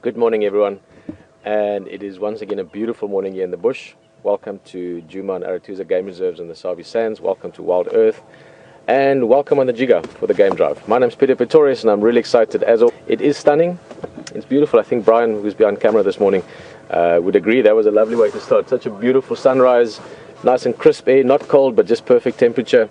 Good morning everyone, and it is once again a beautiful morning here in the bush. Welcome to Djuma and Aratuza Game Reserves in the Sabi Sands. Welcome to Wild Earth, and welcome on the Jigga for the game drive. My name's Peter Pretorius and I'm really excited as always. It is stunning, it's beautiful. I think Brian, who's behind camera this morning, would agree that was a lovely way to start. Such a beautiful sunrise, nice and crisp air, not cold but just perfect temperature.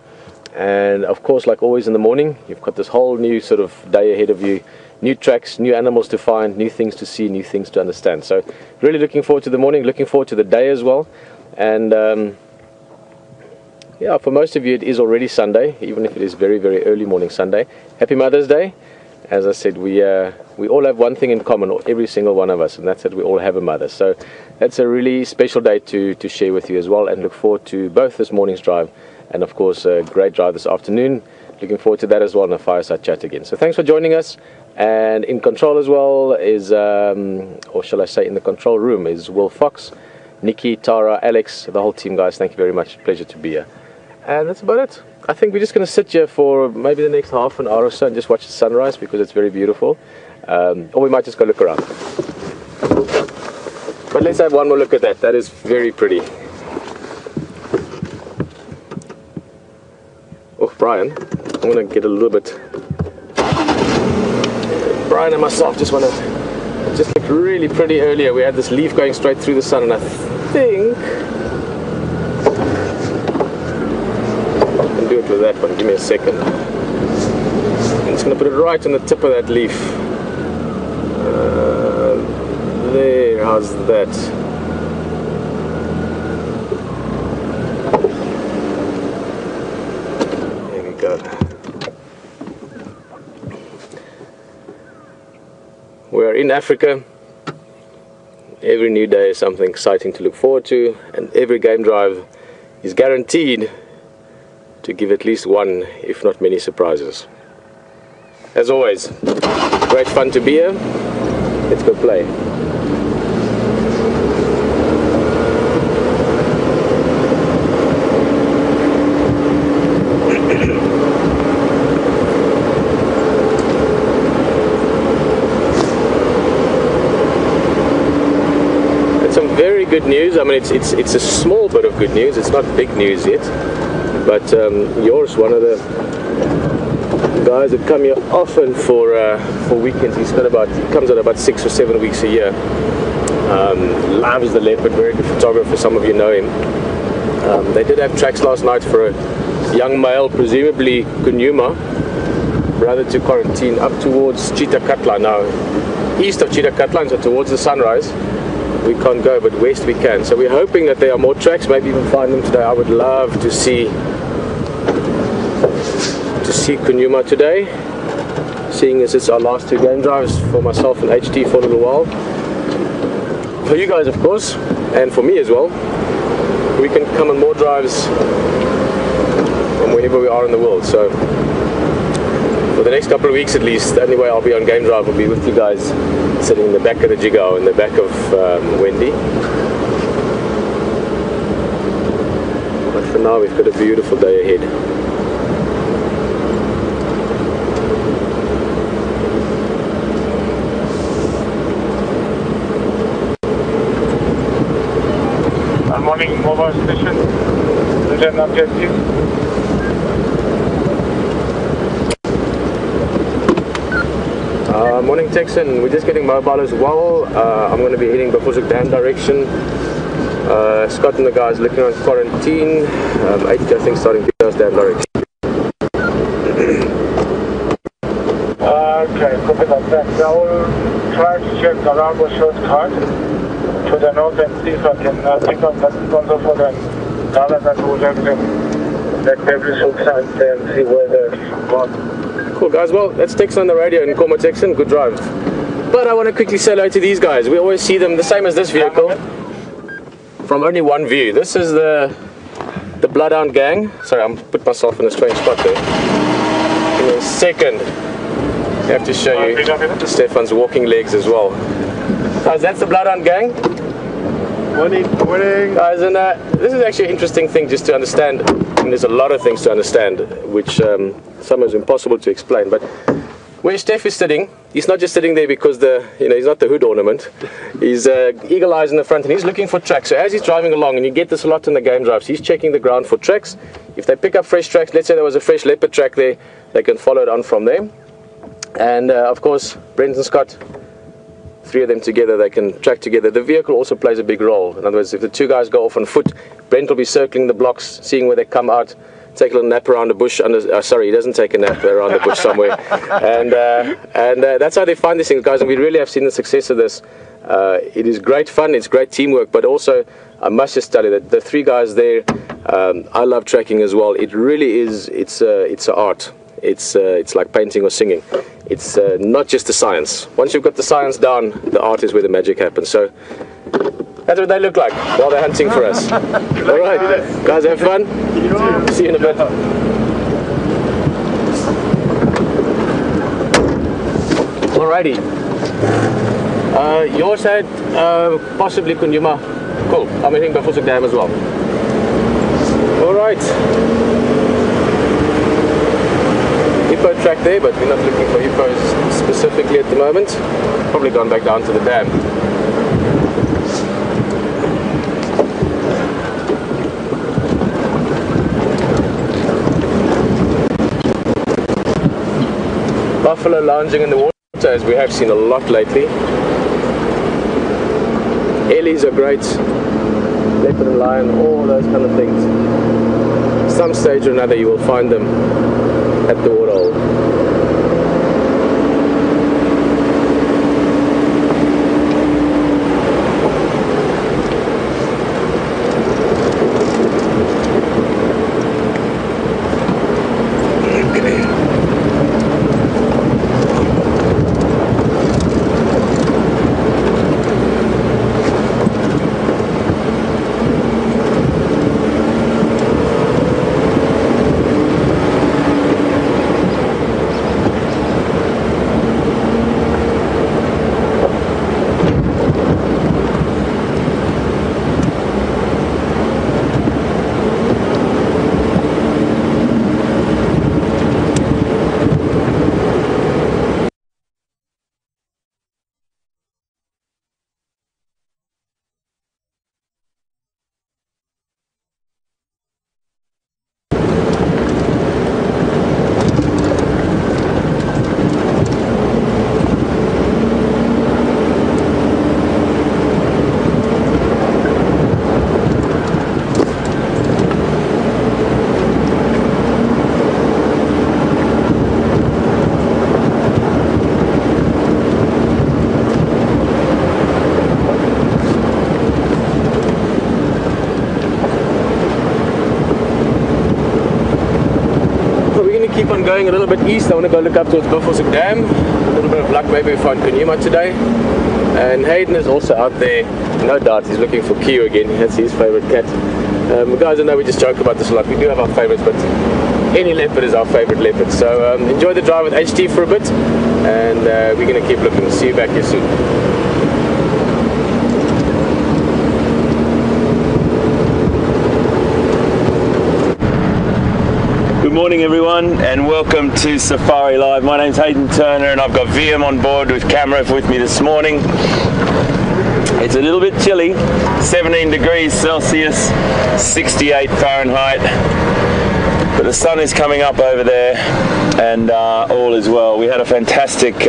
And of course, like always in the morning, you've got this whole new sort of day ahead of you. New tracks, new animals to find, new things to see, new things to understand. So really looking forward to the morning, looking forward to the day as well. And yeah, for most of you it is already Sunday, even if it is very, very early morning Sunday. Happy Mother's Day. As I said, we all have one thing in common, every single one of us, and that's that we all have a mother. So that's a really special day to share with you as well, and look forward to both this morning's drive and of course a great drive this afternoon. Looking forward to that as well, and a fireside chat again. So thanks for joining us. And in control as well is, or shall I say in the control room, is Will Fox, Nikki, Tara, Alex, the whole team, guys. Thank you very much. Pleasure to be here. And that's about it. I think we're just going to sit here for maybe the next half an hour or so and just watch the sunrise because it's very beautiful. Or we might just go look around. But let's have one more look at that. That is very pretty. Oh, Brian, I'm going to get a little bit... Brian and myself just want to... Just looked really pretty earlier. We had this leaf going straight through the sun, and I think... I can do it with that one. Give me a second. I'm just going to put it right on the tip of that leaf. There, how's that? There we go. We are in Africa. Every new day is something exciting to look forward to, and every game drive is guaranteed to give at least one, if not many, surprises. As always, great fun to be here. Let's go play. Very good news. I mean, it's a small bit of good news. It's not big news yet, but yours, one of the guys that come here often for weekends. He comes out about 6 or 7 weeks a year. Loves the leopard. Very good photographer. Some of you know him. They did have tracks last night for a young male, presumably Djuma, brother to quarantine, up towards Chitakatla. Now, east of Chitakatla, so towards the sunrise. We can't go, but west we can. So we're hoping that there are more tracks, maybe even find them today. I would love to see Djuma today, seeing as it's our last two game drives for myself and HT for a little while. For you guys, of course, and for me as well. We can come on more drives from wherever we are in the world. So for the next couple of weeks at least, the only way I'll be on game drive will be with you guys sitting in the back of the Jigga or in the back of Wendy. But for now we've got a beautiful day ahead. Good morning, mobile station. Return objective. Morning Texan, we're just getting mobile as well. I'm going to be heading Bafusuk Dam direction. Scott and the guys looking on quarantine. 80 I think starting to go Dam direction. Okay, copy that. Thanks. I will try to check the Rambo shortcut to the north and see if I can pick up that sponsor for them. Now that we'll let them let every shortcut and see where they're gone. Cool guys, well that's Texan on the radio in Korma Texan, good drive. But I want to quickly say hello to these guys. We always see them the same as this vehicle from only one view. This is the Bloodhound gang. Sorry, I'm put myself in a strange spot there. Give me a second. I have to show you Stefan's walking legs as well. Guys, that's the Bloodhound gang. Morning. Guys, and this is actually an interesting thing just to understand. And there's a lot of things to understand, which some is impossible to explain. But where Steph is sitting, he's not just sitting there because he's not the hood ornament. He's eagle eyes in the front, and he's looking for tracks. So as he's driving along, and you get this a lot in the game drives, he's checking the ground for tracks. If they pick up fresh tracks, let's say there was a fresh leopard track there, they can follow it on from there. And of course, Brent and Scott, 3 of them together, they can track together. The vehicle also plays a big role. In other words, if the 2 guys go off on foot, Brent will be circling the blocks, seeing where they come out, take a little nap around the bush. Sorry, he doesn't take a nap around the bush somewhere. And that's how they find these things, guys. And we really have seen the success of this. It is great fun. It's great teamwork. But also, I must just tell you that the 3 guys there, I love tracking as well. It really is. It's an art. It's like painting or singing. It's not just the science. Once you've got the science down, the art is where the magic happens. So that's what they look like while they're hunting for us. All right, guys, have fun. See you in a bit. Alrighty. Yours had possibly Djuma. Cool. I'm heading to Buffalo Dam as well. All right. Hippo track there, but we're not looking for hippos specifically at the moment. Probably gone back down to the dam. Buffalo lounging in the water, as we have seen a lot lately. Ellies are great, leopard and lion, all those kind of things. Some stage or another you will find them at the waterhole. Keep on going a little bit east. I want to go look up towards Buffalo Dam. A little bit of luck, maybe we find Djuma today. And Hayden is also out there. No doubt he's looking for Keo again. That's his favourite cat. Guys, I know we just joke about this a lot. We do have our favourites, but any leopard is our favourite leopard. So enjoy the drive with HT for a bit, and we're going to keep looking. See you back here soon. Good morning everyone, and welcome to Safari Live. My name's Hayden Turner and I've got VM on board with camera with me this morning. It's a little bit chilly, 17 degrees Celsius, 68 Fahrenheit, but the sun is coming up over there and all is well. We had a fantastic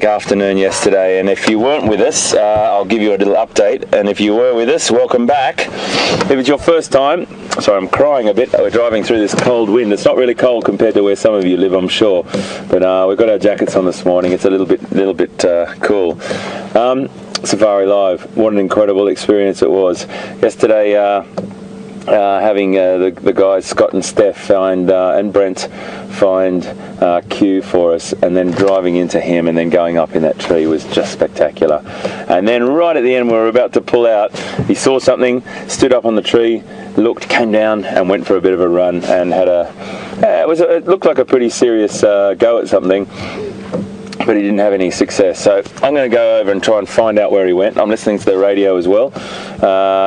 afternoon yesterday, and if you weren't with us, I'll give you a little update, and if you were with us, welcome back. If it's your first time, sorry, I'm crying a bit. We're driving through this cold wind. It's not really cold compared to where some of you live, I'm sure, but we've got our jackets on this morning. It's a little bit cool. Safari Live, what an incredible experience it was yesterday. Having the guys Scott and Steph and Brent find Q for us, and then driving into him and then going up in that tree was just spectacular. And then right at the end, we were about to pull out, he saw something, stood up on the tree, looked, came down and went for a bit of a run, and had it looked like a pretty serious go at something. but he didn't have any success. So I'm going to go over and try and find out where he went. I'm listening to the radio as well.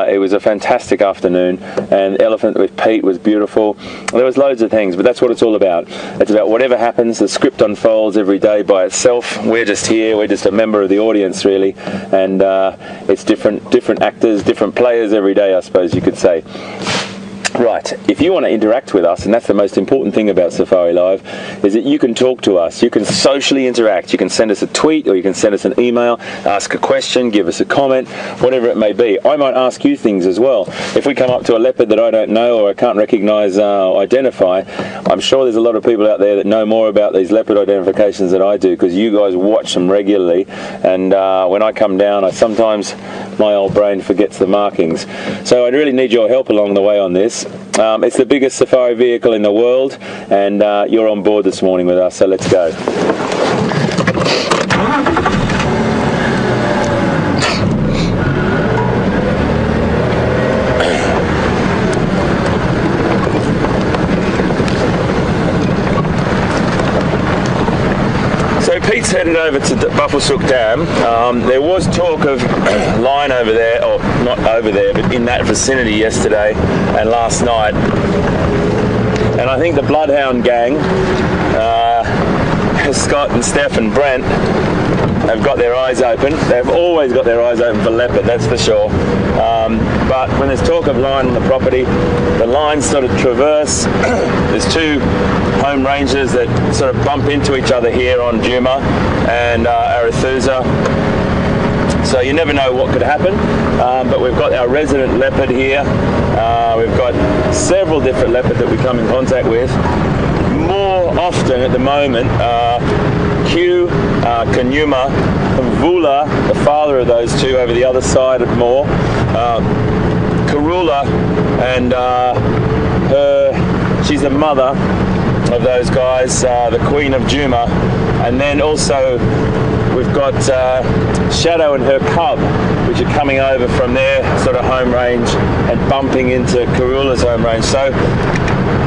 It was a fantastic afternoon, and Elephant with Pete was beautiful. There was loads of things, but that's what it's all about. It's about whatever happens, the script unfolds every day by itself. We're just here, we're just a member of the audience really, and it's different actors, different players every day, I suppose you could say. Right, if you want to interact with us, and that's the most important thing about Safari Live, is that you can talk to us, you can socially interact, you can send us a tweet or you can send us an email, ask a question, give us a comment, whatever it may be. I might ask you things as well. If we come up to a leopard that I don't know or I can't recognise or identify, I'm sure there's a lot of people out there that know more about these leopard identifications than I do, because you guys watch them regularly, and when I come down, sometimes my old brain forgets the markings. So I really need your help along the way on this. It's the biggest safari vehicle in the world, and you're on board this morning with us, so let's go. So Pete's headed over to Buffelshoek Dam. There was talk of line over there, or not over there, but in that vicinity yesterday and last night. And I think the Bloodhound gang, Scott and Steph and Brent, have got their eyes open. They've always got their eyes open for leopard, that's for sure. But when there's talk of line on the property, the lines sort of traverse. There's two home ranges that sort of bump into each other here on Djuma and Arethusa. So you never know what could happen. But we've got our resident leopard here. We've got several different leopards that we come in contact with. More often at the moment, Q, Kanyuma, and Vula, the father of those two over the other side of Moor, Karula, and she's the mother of those guys, the Queen of Djuma, and then also we've got Shadow and her cub, which are coming over from their sort of home range and bumping into Karula's home range. So,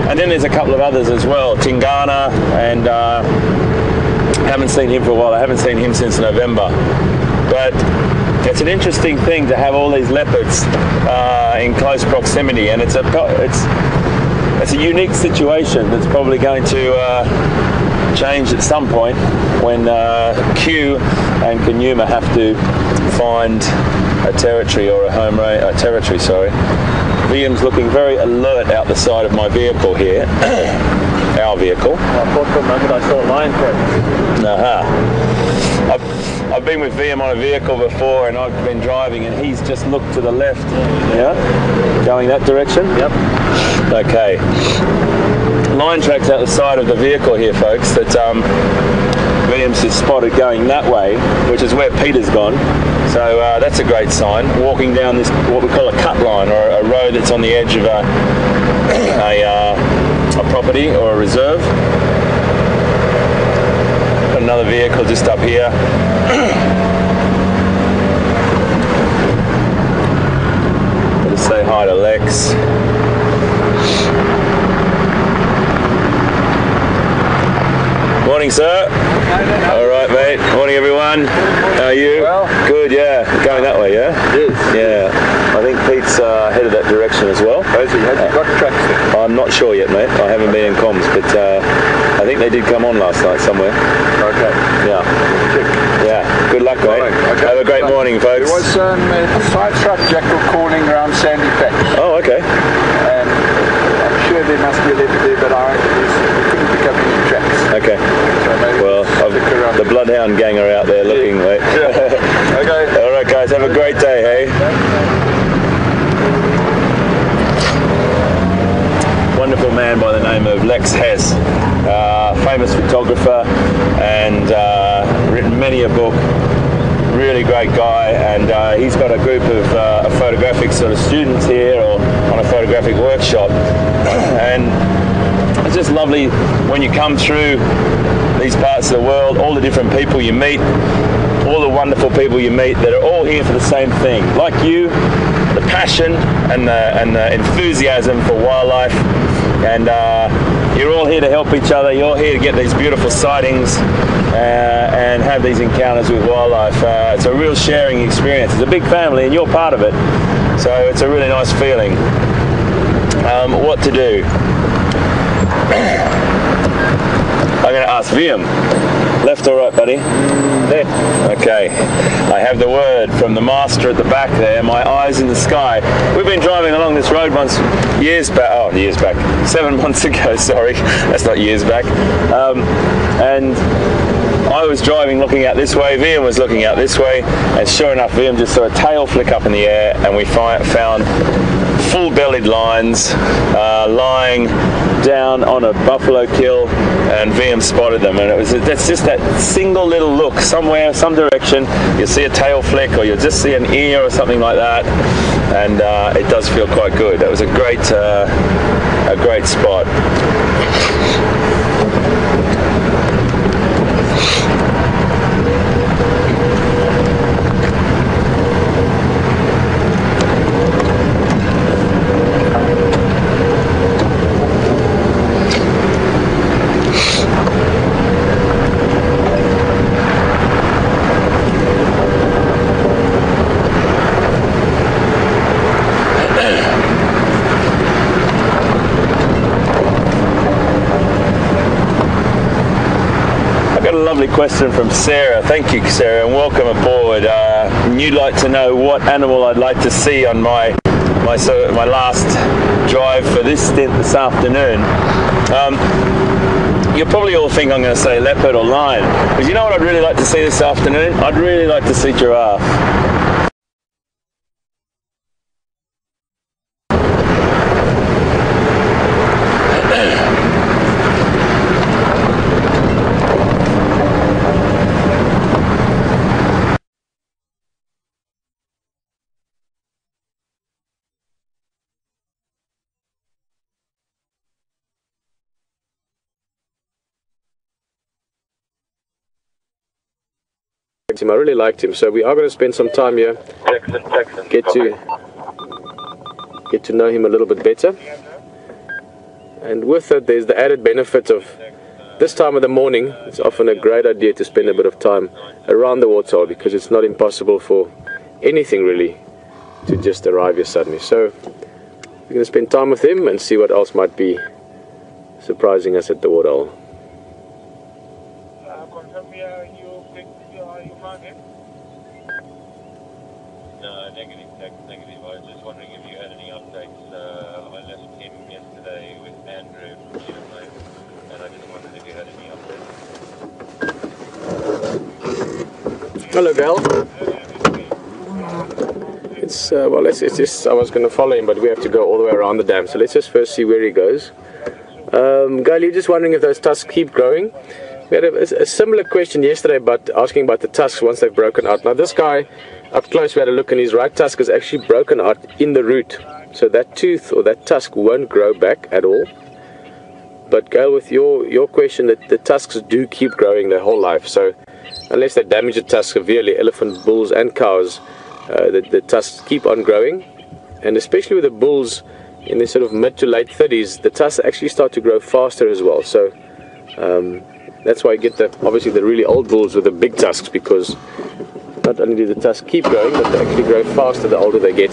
and then there's a couple of others as well, Tingana, and haven't seen him for a while. I haven't seen him since November. But it's an interesting thing to have all these leopards in close proximity, and it's a unique situation that's probably going to change at some point when Q and Kanyuma have to find a territory or a home range, territory, sorry. Liam's looking very alert out the side of my vehicle here. Our vehicle. I thought for a moment I saw a lion tracks. I've been with Liam on a vehicle before, and I've been driving, and he's just looked to the left. Yeah? Going that direction? Yep. Okay. Lion tracks out the side of the vehicle here, folks, that Williams has spotted going that way, which is where Peter's gone. So that's a great sign. Walking down this, what we call a cut line, or a road that's on the edge of a property or a reserve. Got another vehicle just up here. Let's say hi to Lex. Morning, sir. All right, mate. Morning, everyone. How are you? Well. Good, yeah. Going that way, yeah? It is. Yeah. I think Pete's headed that direction as well. Has he got tracks there? I'm not sure yet, mate. I haven't been in comms, but I think they did come on last night somewhere. Okay. Yeah. Check. Yeah. Good luck, mate. Right. Okay. Have a great morning, folks. There was a side truck jackal calling around Sandy Patch. Oh, okay. And I'm sure there must be a leopard there, but I couldn't pick up any tracks. Okay. So maybe Well, the Bloodhound gang are out there looking, mate. Yeah. Okay. All right, guys. Have a great day, hey? Wonderful man by the name of Lex Hess, famous photographer, and written many a book. Really great guy, and he's got a group of photographic sort of students here, or on a photographic workshop, and it's just lovely when you come through these parts of the world, all the different people you meet, all the wonderful people you meet that are all here for the same thing, like you, the passion and the enthusiasm for wildlife, and you're all here to help each other. You're here to get these beautiful sightings and have these encounters with wildlife. It's a real sharing experience. It's a big family and you're part of it. So it's a really nice feeling. What to do? I'm going to ask Liam. Left or right, buddy? Left. Okay. I have the word from the master at the back there. My eyes in the sky. We've been driving along this road once years back. Oh, years back. 7 months ago. Sorry, that's not years back. And I was driving, looking out this way. Liam was looking out this way, and sure enough, Liam just saw a tail flick up in the air, and we found full-bellied lions lying down on a buffalo kill, and VM spotted them. And that's just that single little look somewhere, some direction. You'll see a tail flick, or you'll just see an ear or something like that, and it does feel quite good. That was a great spot. Lovely question from Sarah. Thank you, Sarah, and welcome aboard. You'd like to know what animal I'd like to see on my last drive for this stint this afternoon. You'll probably all think I'm going to say leopard or lion, but you know what I'd really like to see this afternoon? I'd really like to see giraffe. I really liked him, so we are going to spend some time here, get to know him a little bit better. And with it, there's the added benefit of this time of the morning. It's often a great idea to spend a bit of time around the waterhole, because it's not impossible for anything really to just arrive here suddenly. So we're going to spend time with him and see what else might be surprising us at the waterhole. No, negative. I was just wondering if you had any updates. I left him yesterday with Andrew from Djuma, and I just wondered if you had any updates. Hello, Gal. It's well, it's just I was going to follow him, but we have to go all the way around the dam. So let's just first see where he goes. Gal, you're just wondering if those tusks keep growing. We had a similar question yesterday, but asking about the tusks once they've broken out. Now this guy, up close, we had a look, and his right tusk is actually broken out in the root. So that tooth or that tusk won't grow back at all. But Gail, with your question, that the tusks do keep growing their whole life. So unless they damage the tusk severely, elephant, bulls and cows, the tusks keep on growing. And especially with the bulls in the sort of mid to late 30s, the tusks actually start to grow faster as well. So that's why you get obviously the really old bulls with the big tusks, because not only do the tusks keep growing, but they actually grow faster the older they get.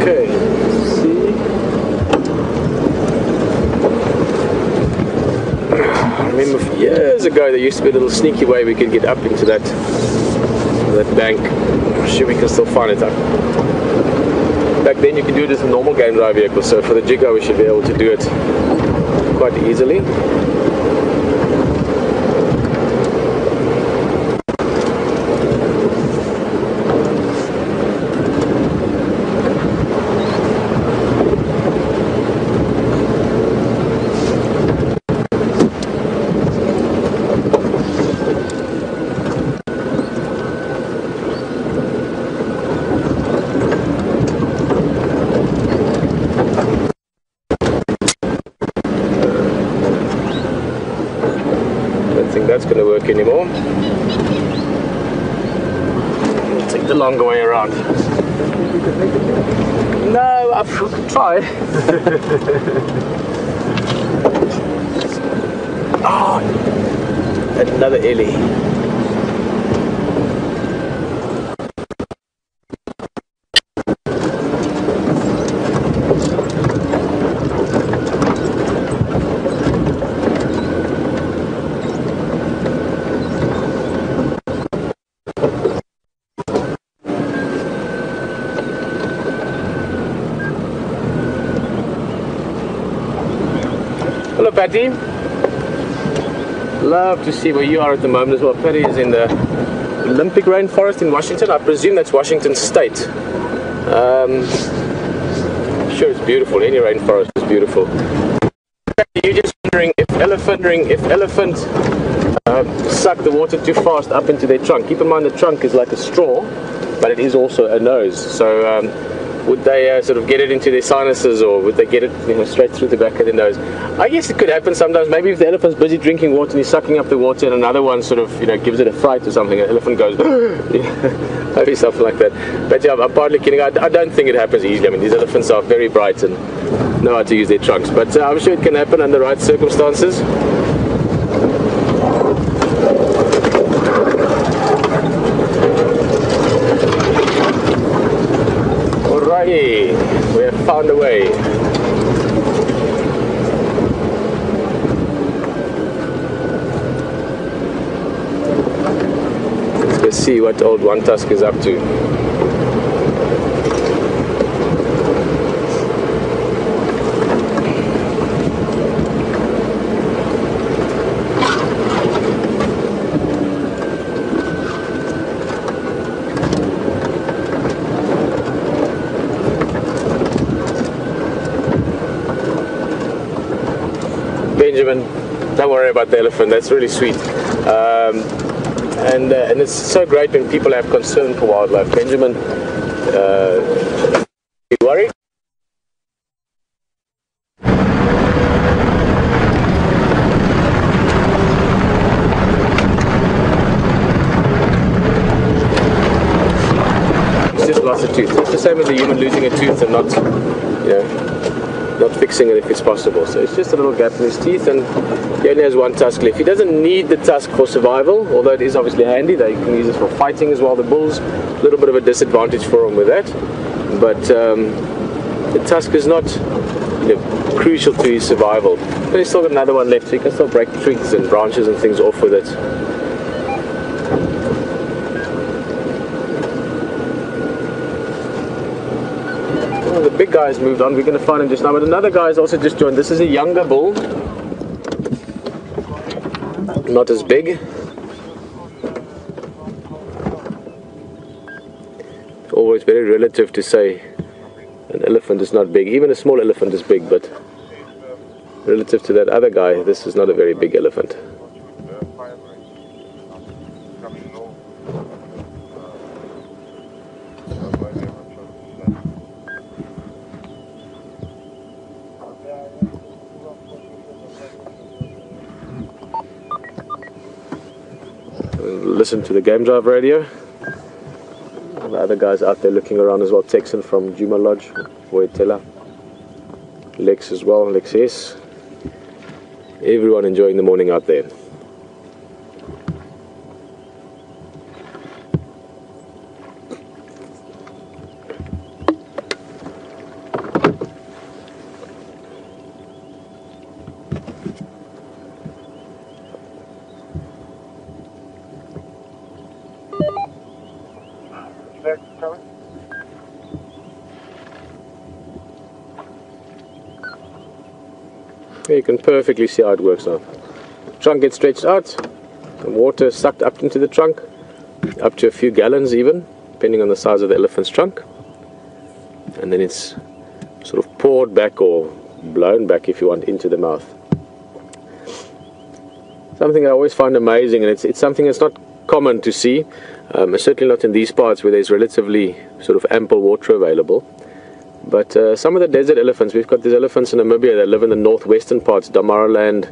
Okay, let's see. I remember years ago there used to be a little sneaky way we could get up into that bank. I'm sure we can still find it up. Back then you could do it as a normal game drive vehicle, so for the Jigga we should be able to do it quite easily. That's going to work anymore. We'll take the longer way around. No, I've tried. Oh, another Ellie. Hello, Patty. Love to see where you are at the moment as well. Patty is in the Olympic rainforest in Washington. I presume that's Washington State. I'm sure it's beautiful. Any rainforest is beautiful. You're just wondering if elephant suck the water too fast up into their trunk. Keep in mind the trunk is like a straw, but it is also a nose. So would they sort of get it into their sinuses, or would they get it straight through the back of their nose? I guess it could happen sometimes. Maybe if the elephant's busy drinking water and he's sucking up the water, and another one sort of gives it a fright or something, an elephant goes maybe something like that. But yeah, I'm partly kidding. I don't think it happens easily. I mean, these elephants are very bright and know how to use their trunks, but I'm sure it can happen under the right circumstances. Alrighty, we have found a way. Let's go see what old One Tusk is up to. Benjamin, don't worry about the elephant, that's really sweet. And it's so great when people have concern for wildlife. Benjamin, you worried? He's just lost a tooth. It's the same as a human losing a tooth and not, not fixing it if it's possible. So it's just a little gap in his teeth, and he only has one tusk left. He doesn't need the tusk for survival, although it is obviously handy. They can use it for fighting as well, the bulls. A little bit of a disadvantage for him with that, but the tusk is not crucial to his survival. But he's still got another one left, so he can still break twigs and branches and things off with it. The big guy has moved on. We're going to find him just now, but another guy has also just joined. This is a younger bull, not as big. It's always very relative to say an elephant is not big. Even a small elephant is big, but relative to that other guy, this is not a very big elephant. Listen to the game drive radio. The other guys out there looking around as well. Texan from Djuma Lodge, Woyetela, Lex as well, Lex S. Everyone enjoying the morning out there. You can perfectly see how it works now. Trunk gets stretched out, the water sucked up into the trunk, up to a few gallons even, depending on the size of the elephant's trunk, and then it's sort of poured back or blown back, if you want, into the mouth. Something I always find amazing, and it's something that's not common to see, certainly not in these parts where there's relatively sort of ample water available. But some of the desert elephants, we've got these elephants in Namibia that live in the northwestern parts, Damaraland,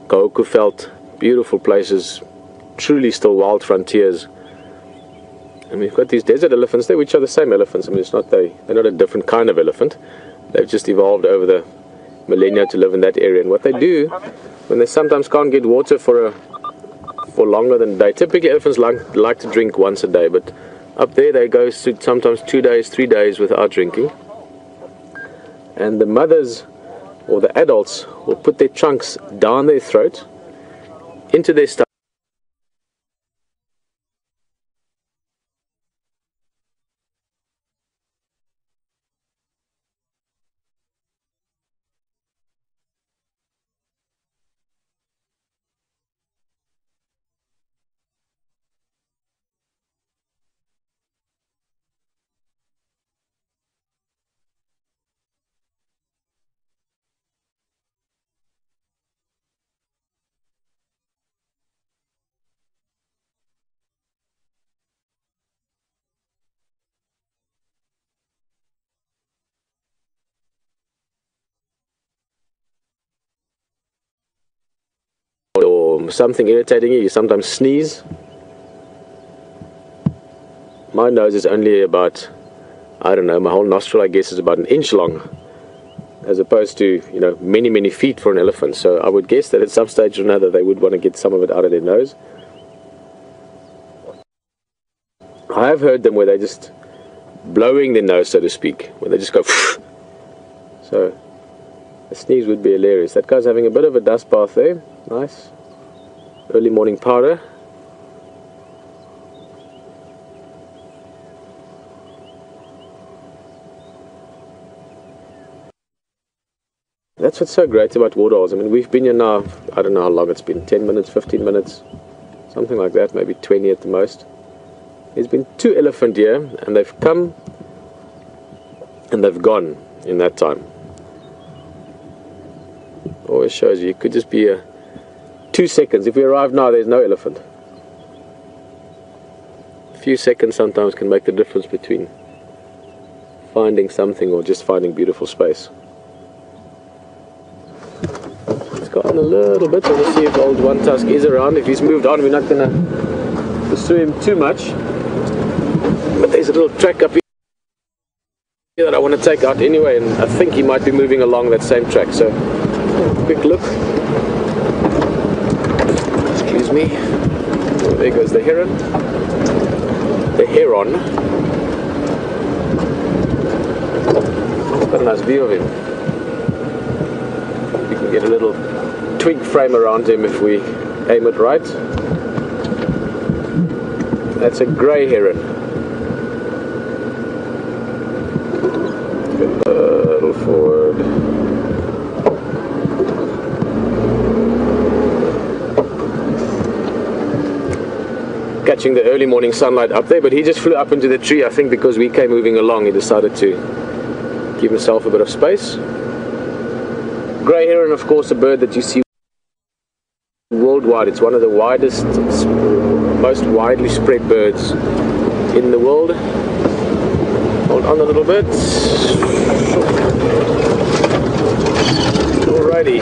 Goukuveld, beautiful places, truly still wild frontiers. And we've got these desert elephants there, which are the same elephants. I mean, they're not a different kind of elephant. They've just evolved over the millennia to live in that area. And what they do, when they sometimes can't get water for longer than a day, typically elephants like to drink once a day, but up there they go sometimes 2 days, 3 days without drinking. And the mothers or the adults will put their trunks down their throat into their stomach. Or something irritating you sometimes sneeze. My nose is only about, I don't know, my whole nostril I guess is about 1 inch long, as opposed to, you know, many, many feet for an elephant. So I would guess that at some stage or another they would want to get some of it out of their nose. I have heard them where they're just blowing their nose, so to speak, where they just go so a sneeze would be hilarious. That guy's having a bit of a dust bath there. Nice early morning powder. That's what's so great about waterholes. I mean, we've been here now, I don't know how long it's been, 10 minutes, 15 minutes, something like that, maybe 20 at the most. There's been 2 elephant here, and they've come and they've gone in that time. Always shows you, it could just be 2 seconds. If we arrive now, there's no elephant. A few seconds sometimes can make the difference between finding something or just finding beautiful space. It's gotten a little bit, so we'll see if old One Tusk is around. If he's moved on, we're not going to pursue him too much. But there's a little track up here that I want to take out anyway, and I think he might be moving along that same track. So, quick look. Excuse me. Oh, there goes the heron. The heron. It's got a nice view of him. We can get a little twig frame around him if we aim it right. That's a grey heron. A little forward. Catching the early morning sunlight up there, but he just flew up into the tree. I think because we came moving along, he decided to give himself a bit of space. Grey heron, of course, a bird that you see worldwide. It's one of the widest, most widely spread birds in the world. Hold on a little bit. Alrighty.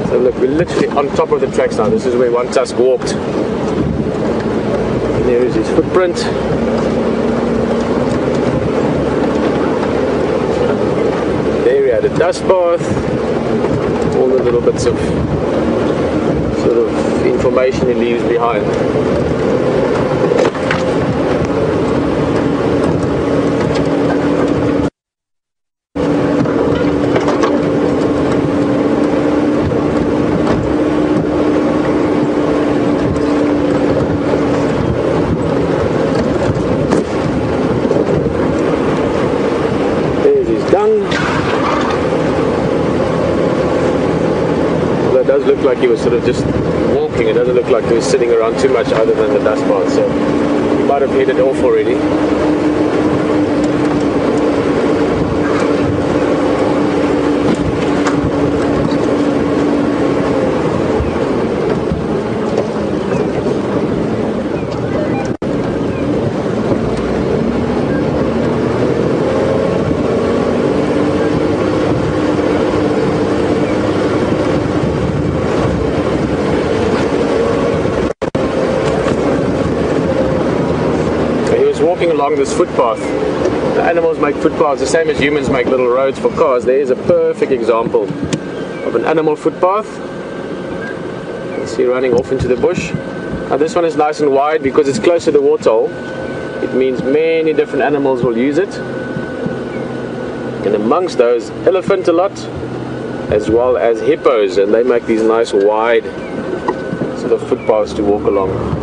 So look, we're literally on top of the tracks now. This is where One Tusk walked. And there is his footprint. There we had a dust bath. All the little bits of sort of information he leaves behind. Look like he was sort of just walking. It doesn't look like he was sitting around too much other than the dust bath, so he might have headed off already. along this footpath. The animals make footpaths the same as humans make little roads for cars. There is a perfect example of an animal footpath. You can see running off into the bush. Now this one is nice and wide because it's close to the waterhole. It means many different animals will use it. And amongst those, elephant a lot, as well as hippos, and they make these nice wide sort of footpaths to walk along.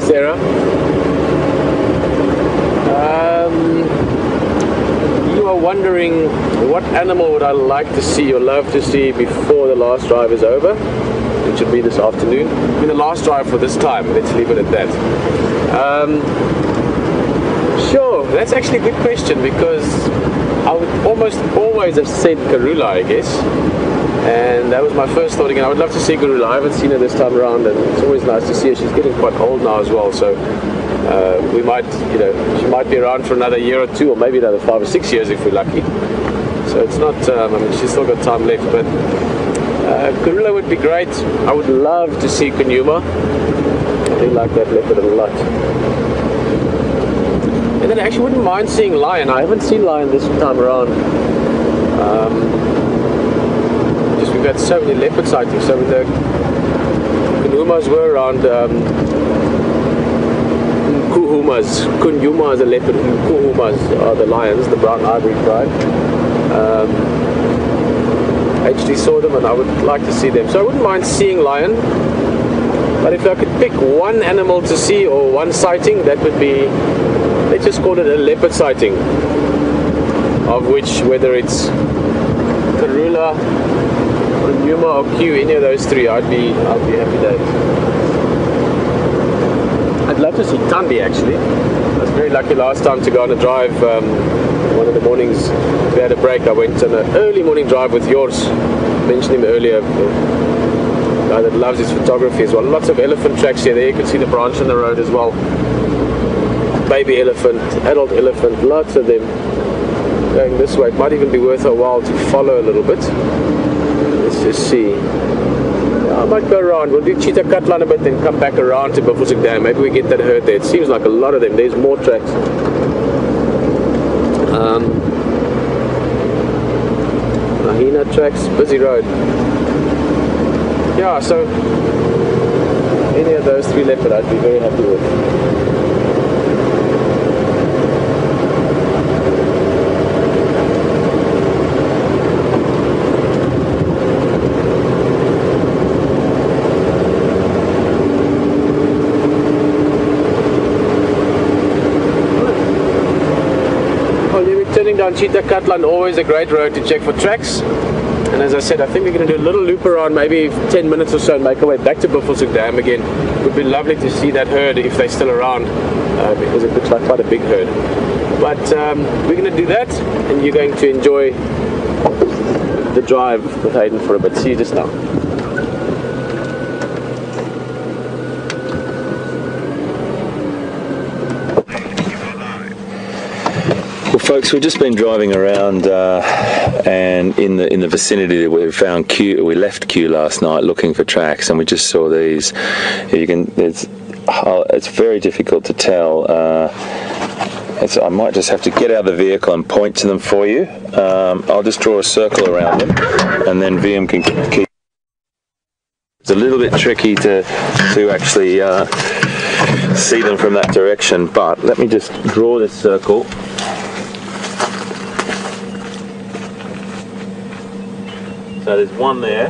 Sarah. You are wondering what animal would I like to see or love to see before the last drive is over, which should be this afternoon. I mean the last drive for this time, let's leave it at that. Sure, that's actually a good question because I would almost always have said Karula, I guess. And that was my first thought again. I would love to see Karula. I haven't seen her this time around, and it's always nice to see her. She's getting quite old now as well, so we might, she might be around for another year or two, or maybe another 5 or 6 years if we're lucky. So it's not, I mean, she's still got time left, but Karula would be great. I would love to see Djuma. I do like that leopard a lot. And then I actually wouldn't mind seeing lion. I haven't seen lion this time around. Just we've had so many leopard sightings. So the Djumas were around. Djuma is a leopard. Kuhumas are the lions, the brown ivory tribe. I actually saw them, and I would like to see them. So I wouldn't mind seeing lion. But if I could pick one animal to see or one sighting, that would be, let's just call it a leopard sighting, of which, whether it's Karula or Djuma or Q, any of those three, I'd be happy days. I'd love to see Tandi actually. I was very lucky last time to go on a drive. One of the mornings we had a break. I went on an early morning drive with yours. I mentioned him earlier. Guy that loves his photography as well. Lots of elephant tracks here. There you can see the branch on the road as well. Baby elephant, adult elephant, lots of them going this way. It might even be worth a while to follow a little bit. Let's just see. I might go around. We'll do Cheetah Katlan a bit, then come back around to Buffelshoek Dam. Maybe we get that herd there. It seems like a lot of them. There's more tracks. Mahina tracks, busy road. Yeah, so any of those three leopard I'd be very happy with. Turning down Cheetah Katlan, always a great road to check for tracks. And as I said, I think we're going to do a little loop around, maybe 10 minutes or so, and make our way back to Buffelshoek Dam again. It would be lovely to see that herd if they're still around, because it looks like quite a big herd. But we're going to do that, and you're going to enjoy the drive with Hayden for a bit. See you just now. Well, folks, we've just been driving around, and in the vicinity we found Q. We left Q last night looking for tracks, and we just saw these. It's very difficult to tell. I might just have to get out of the vehicle and point to them for you. I'll just draw a circle around them, and then VM can keep. It's a little bit tricky to actually see them from that direction, but let me just draw this circle. So there's one there,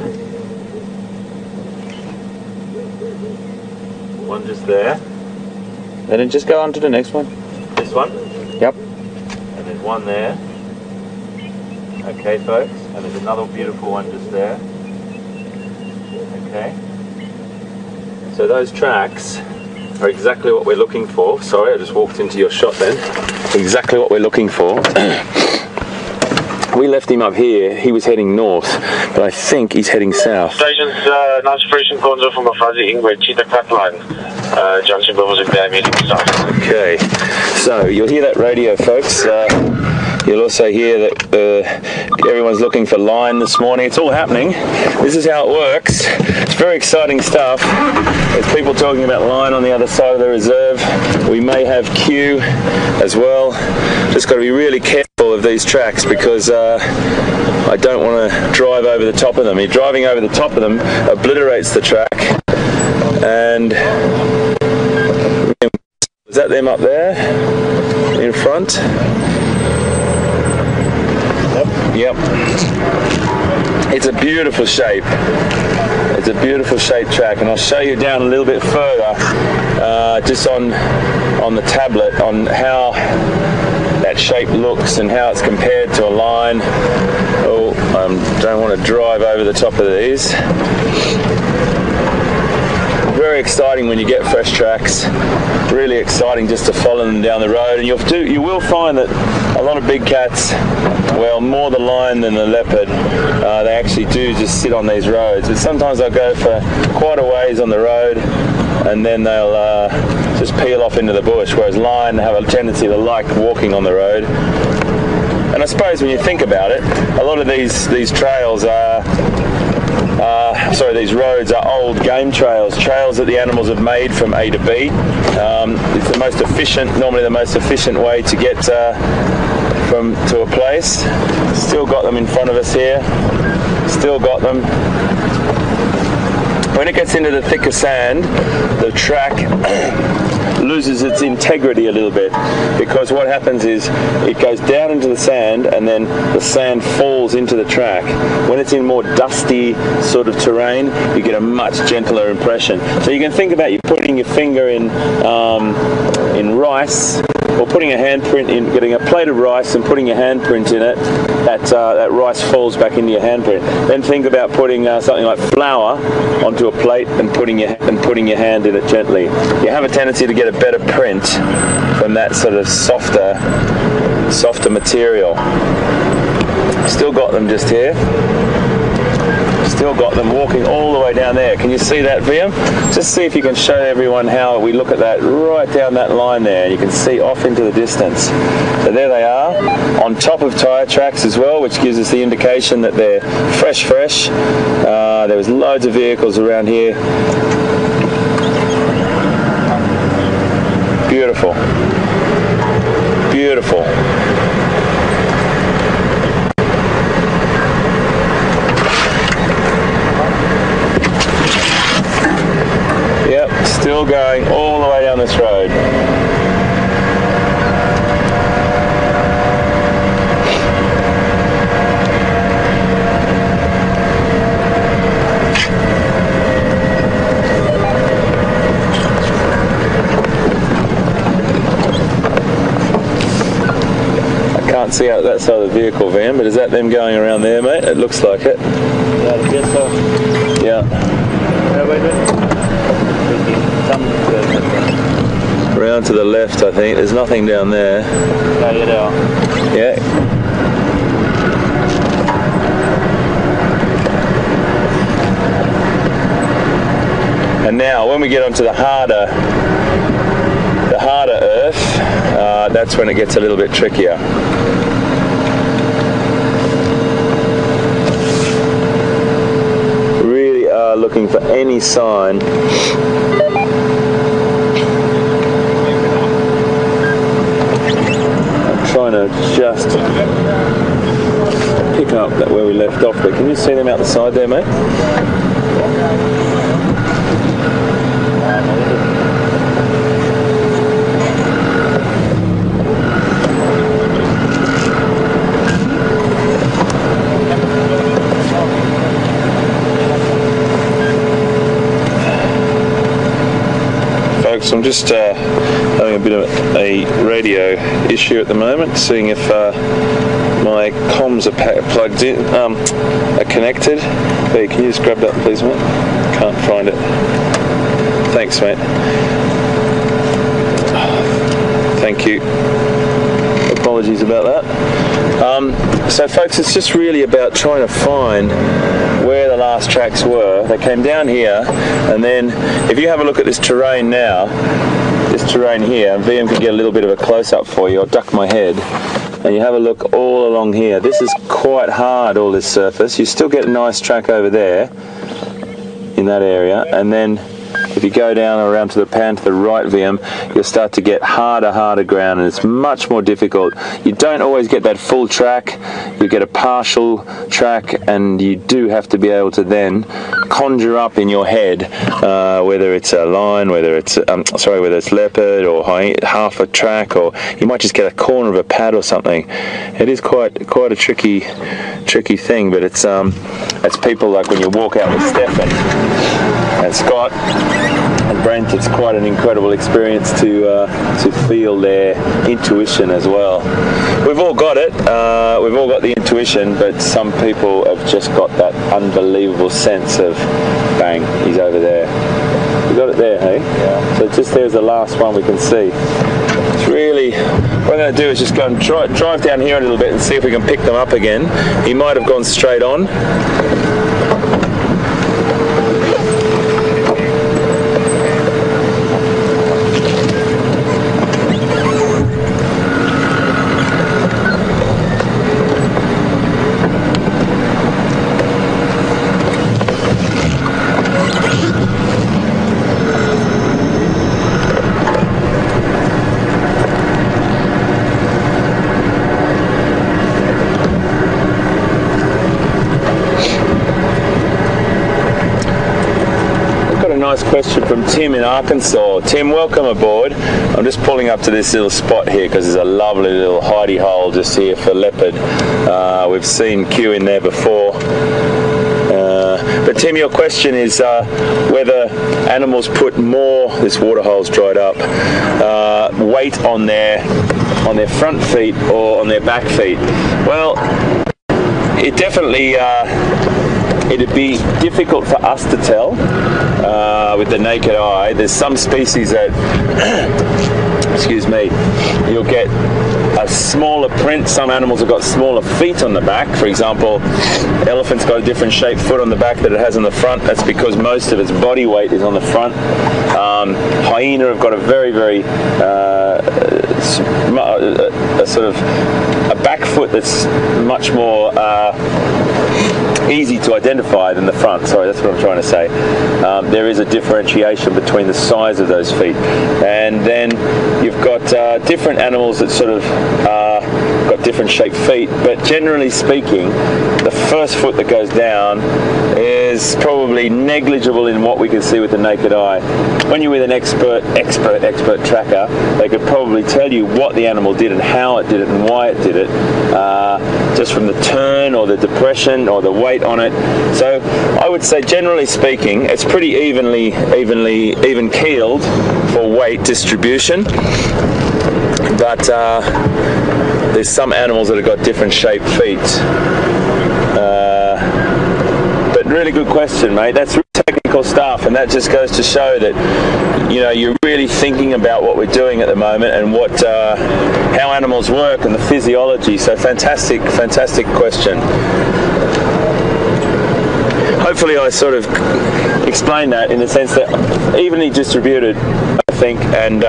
one just there, and then just go on to the next one. This one? Yep. And there's one there, Okay, folks, and there's another beautiful one just there. Okay. So those tracks are exactly what we're looking for. Sorry, I just walked into your shot then. Exactly what we're looking for. We left him up here, he was heading north, but I think he's heading south. Stations, Operation Control from Mafazi Ingrid, Cheetah Cut Line. Junction Bubbles in Bay heading south. Okay, so you'll hear that radio, folks. You'll also hear that everyone's looking for line this morning. It's all happening. This is how it works. It's very exciting stuff. There's people talking about line on the other side of the reserve. We may have Q as well. Just got to be really careful of these tracks because I don't want to drive over the top of them. If driving over the top of them obliterates the track. And is that them up there in front? Yep. It's a beautiful shape. It's a beautiful shaped track, and I'll show you down a little bit further, just on the tablet, on how that shape looks and how it's compared to a line. Oh, I don't want to drive over the top of these. Very exciting when you get fresh tracks. Really exciting just to follow them down the road, and you will find that a lot of big cats, well, more the lion than the leopard, they actually do just sit on these roads. But sometimes they'll go for quite a ways on the road, and then they'll just peel off into the bush. Whereas lion have a tendency to like walking on the road. And I suppose when you think about it, a lot of these trails are. These roads are old game trails that the animals have made from A to B. It's the most efficient, normally the most efficient way to get to a place. Still got them in front of us here. Still got them. When it gets into the thicker sand, the track loses its integrity a little bit, because what happens is it goes down into the sand and then the sand falls into the track. When it's in more dusty sort of terrain, you get a much gentler impression. So you can think about you putting your finger in rice, or putting a handprint in, getting a plate of rice and putting your handprint in it. That rice falls back into your handprint. Then think about putting something like flour onto a plate and putting your hand in it gently. You have a tendency to get a better print from that sort of softer material. Still got them just here. Still got them walking all the way down there. Can you see that, VM? Just see if you can show everyone how we look at that right down that line there. You can see off into the distance. So there they are, on top of tyre tracks as well, which gives us the indication that they're fresh. There was loads of vehicles around here. Beautiful. Beautiful. Yep, still going all the way down this road. Can't see out that side of the vehicle van, but is that them going around there, mate? It looks like it. Yeah, I guess so. Yeah. Around to the left, I think. There's nothing down there. Yeah. And now, when we get onto the harder earth, that's when it gets a little bit trickier. Really are looking for any sign. I'm trying to just pick up that where we left off, but can you see them out the side there, mate? So I'm just having a bit of a radio issue at the moment, seeing if my my comms are plugged in, are connected. Hey, can you just grab that please, mate? Can't find it. Thanks, mate. Thank you. Apologies about that. So folks, it's just really about trying to find where the last tracks were. They came down here, and then if you have a look at this terrain now, this terrain here, and VM can get a little bit of a close-up for you. I'll duck my head, and you have a look all along here. This is quite hard, all this surface. You still get a nice track over there in that area, and then if you go down around to the pan to the right, VM, you'll start to get harder ground, and it's much more difficult. You don't always get that full track. You get a partial track, and you do have to be able to then conjure up in your head whether it's a line, whether it's whether it's leopard or half a track, or you might just get a corner of a pad or something. It is quite a tricky thing, but it's people like when you walk out with Stefan and Scott and Brent, it's quite an incredible experience to feel their intuition as well. We've all got it, we've all got the intuition, but some people have just got that unbelievable sense of, bang, he's over there. You got it there, hey? Yeah. So just there's the last one we can see. It's really, what I'm going to do is just go and drive down here a little bit and see if we can pick them up again. He might have gone straight on. Nice question from Tim in Arkansas. Tim, welcome aboard. I'm just pulling up to this little spot here because there's a lovely little hidey hole just here for leopard. We've seen Q in there before. But Tim, your question is whether animals put more, this water hole's dried up, weight on their front feet or on their back feet. Well, it definitely it'd be difficult for us to tell with the naked eye. There's some species that, excuse me, you'll get a smaller print. Some animals have got smaller feet on the back. For example, elephant's got a different shaped foot on the back that it has on the front. That's because most of its body weight is on the front. Hyena have got a very sort of a back foot that's much more easy to identify than the front. Sorry, that's what I'm trying to say. There is a differentiation between the size of those feet, and then you've got different animals that sort of got different shaped feet, but generally speaking, the first foot that goes down is probably negligible in what we can see with the naked eye. When you're with an expert tracker, they could probably tell you what the animal did and how it did it and why it did it, just from the turn or the depression or the weight on it. So I would say, generally speaking, it's pretty even keeled for weight distribution, but there's some animals that have got different shaped feet. But really good question, mate. That's really technical stuff, and that just goes to show that, you know, you're really thinking about what we're doing at the moment and what how animals work and the physiology. So fantastic question. Hopefully I sort of explained that in the sense that evenly distributed, I think, and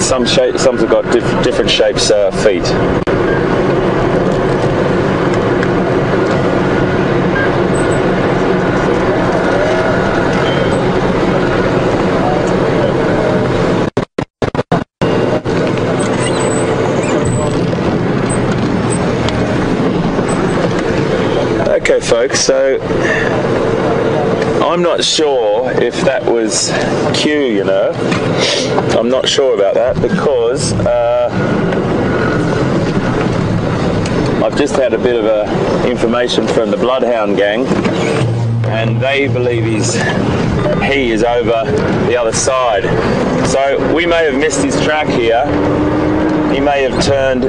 some have got different shapes feet. Okay folks, so I'm not sure if that was Q, you know. I'm not sure about that because I've just had a bit of information from the Bloodhound gang, and they believe he is over the other side. So we may have missed his track here. He may have turned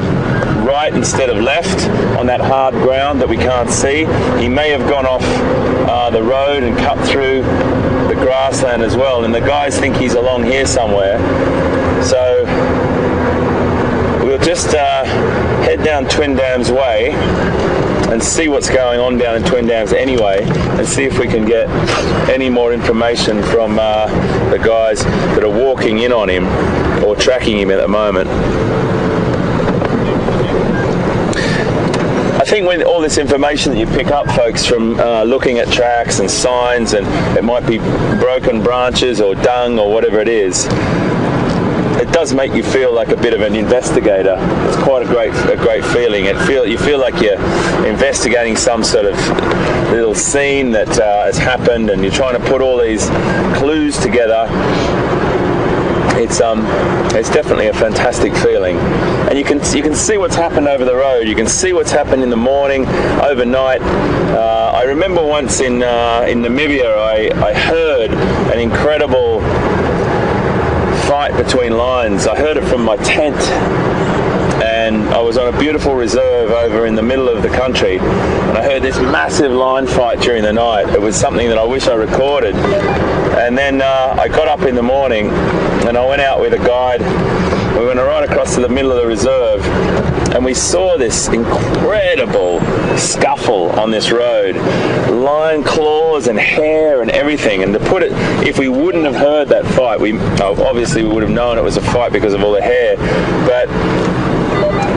right instead of left on that hard ground that we can't see. He may have gone off the road and cut through the grassland as well, and the guys think he's along here somewhere. So we'll just head down Twin Dams Way and see what's going on down in Twin Dams anyway, and see if we can get any more information from the guys that are walking in on him or tracking him at the moment. I think with all this information that you pick up, folks, from looking at tracks and signs, and it might be broken branches or dung or whatever it is, it does make you feel like a bit of an investigator. It's quite a great feeling. You feel like you're investigating some sort of little scene that has happened, and you're trying to put all these clues together. It's definitely a fantastic feeling, and you can see what's happened over the road. You can see what's happened in the morning, overnight. I remember once in Namibia, I heard an incredible fight between lions. I heard it from my tent, and I was on a beautiful reserve over in the middle of the country, and I heard this massive lion fight during the night. It was something that I wish I recorded. And then I got up in the morning and I went out with a guide. We went right across to the middle of the reserve, and we saw this incredible scuffle on this road. Lion claws and hair and everything. And to put it, if we wouldn't have heard that fight, obviously we would have known it was a fight because of all the hair. But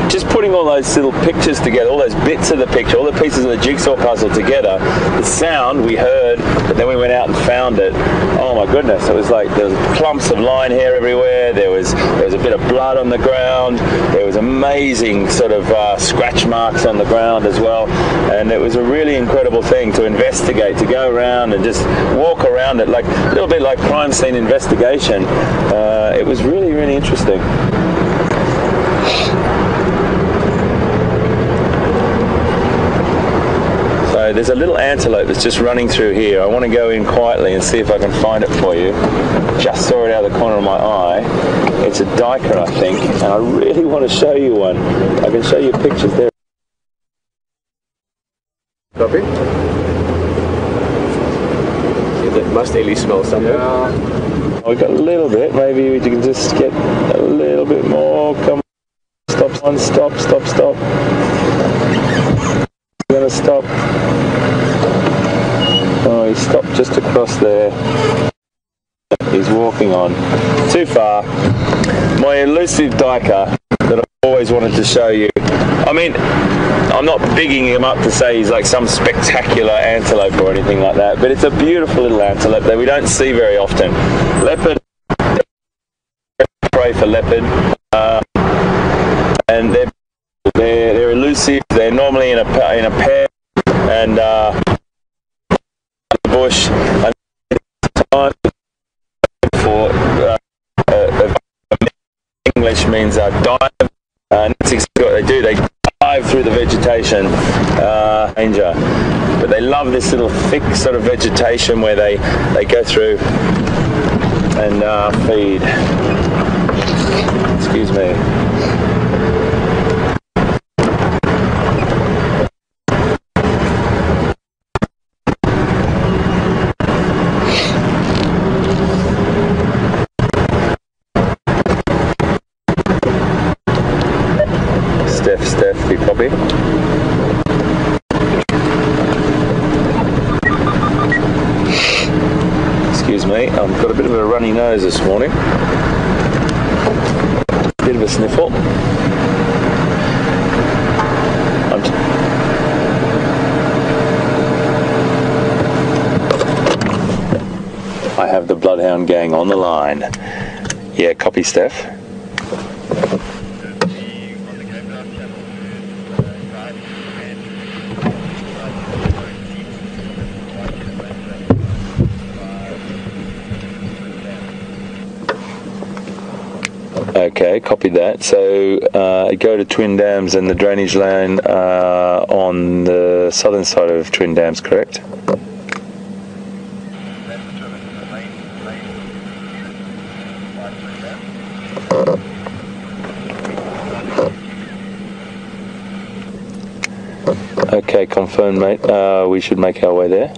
just putting all those little pictures together, all those bits of the picture, all the pieces of the jigsaw puzzle together, the sound we heard, but then we went out and found it. Oh my goodness, it was like there was clumps of lion hair everywhere, there was a bit of blood on the ground, there was amazing sort of scratch marks on the ground as well, and it was a really incredible thing to investigate, to go around and just walk around it, like a little bit like crime scene investigation. It was really, really interesting. There's a little antelope that's just running through here. I want to go in quietly and see if I can find it for you. Just saw it out of the corner of my eye. It's a duiker, I think, and I really want to show you one. I can show you pictures there. Copy? It must at least smell something. Yeah. We've got a little bit. Maybe we can just get a little bit more. Come on, stop. We're going to stop. Oh, he stopped just across there. He's walking on. Too far. My elusive duiker that I've always wanted to show you. I mean, I'm not bigging him up to say he's like some spectacular antelope or anything like that, but it's a beautiful little antelope that we don't see very often. Leopard, prey for leopard, and they're elusive. They're normally in a pair, and the bush. And time for English means dive. And that's exactly what they do. They dive through the vegetation, danger. But they love this little thick sort of vegetation where they go through and feed. Excuse me. Steph, you copy? Excuse me, I've got a bit of a runny nose this morning. Bit of a sniffle. I have the Bloodhound gang on the line. Yeah, copy, Steph. Okay, copy that. So go to Twin Dams and the drainage lane on the southern side of Twin Dams, correct? Okay, confirmed, mate. We should make our way there.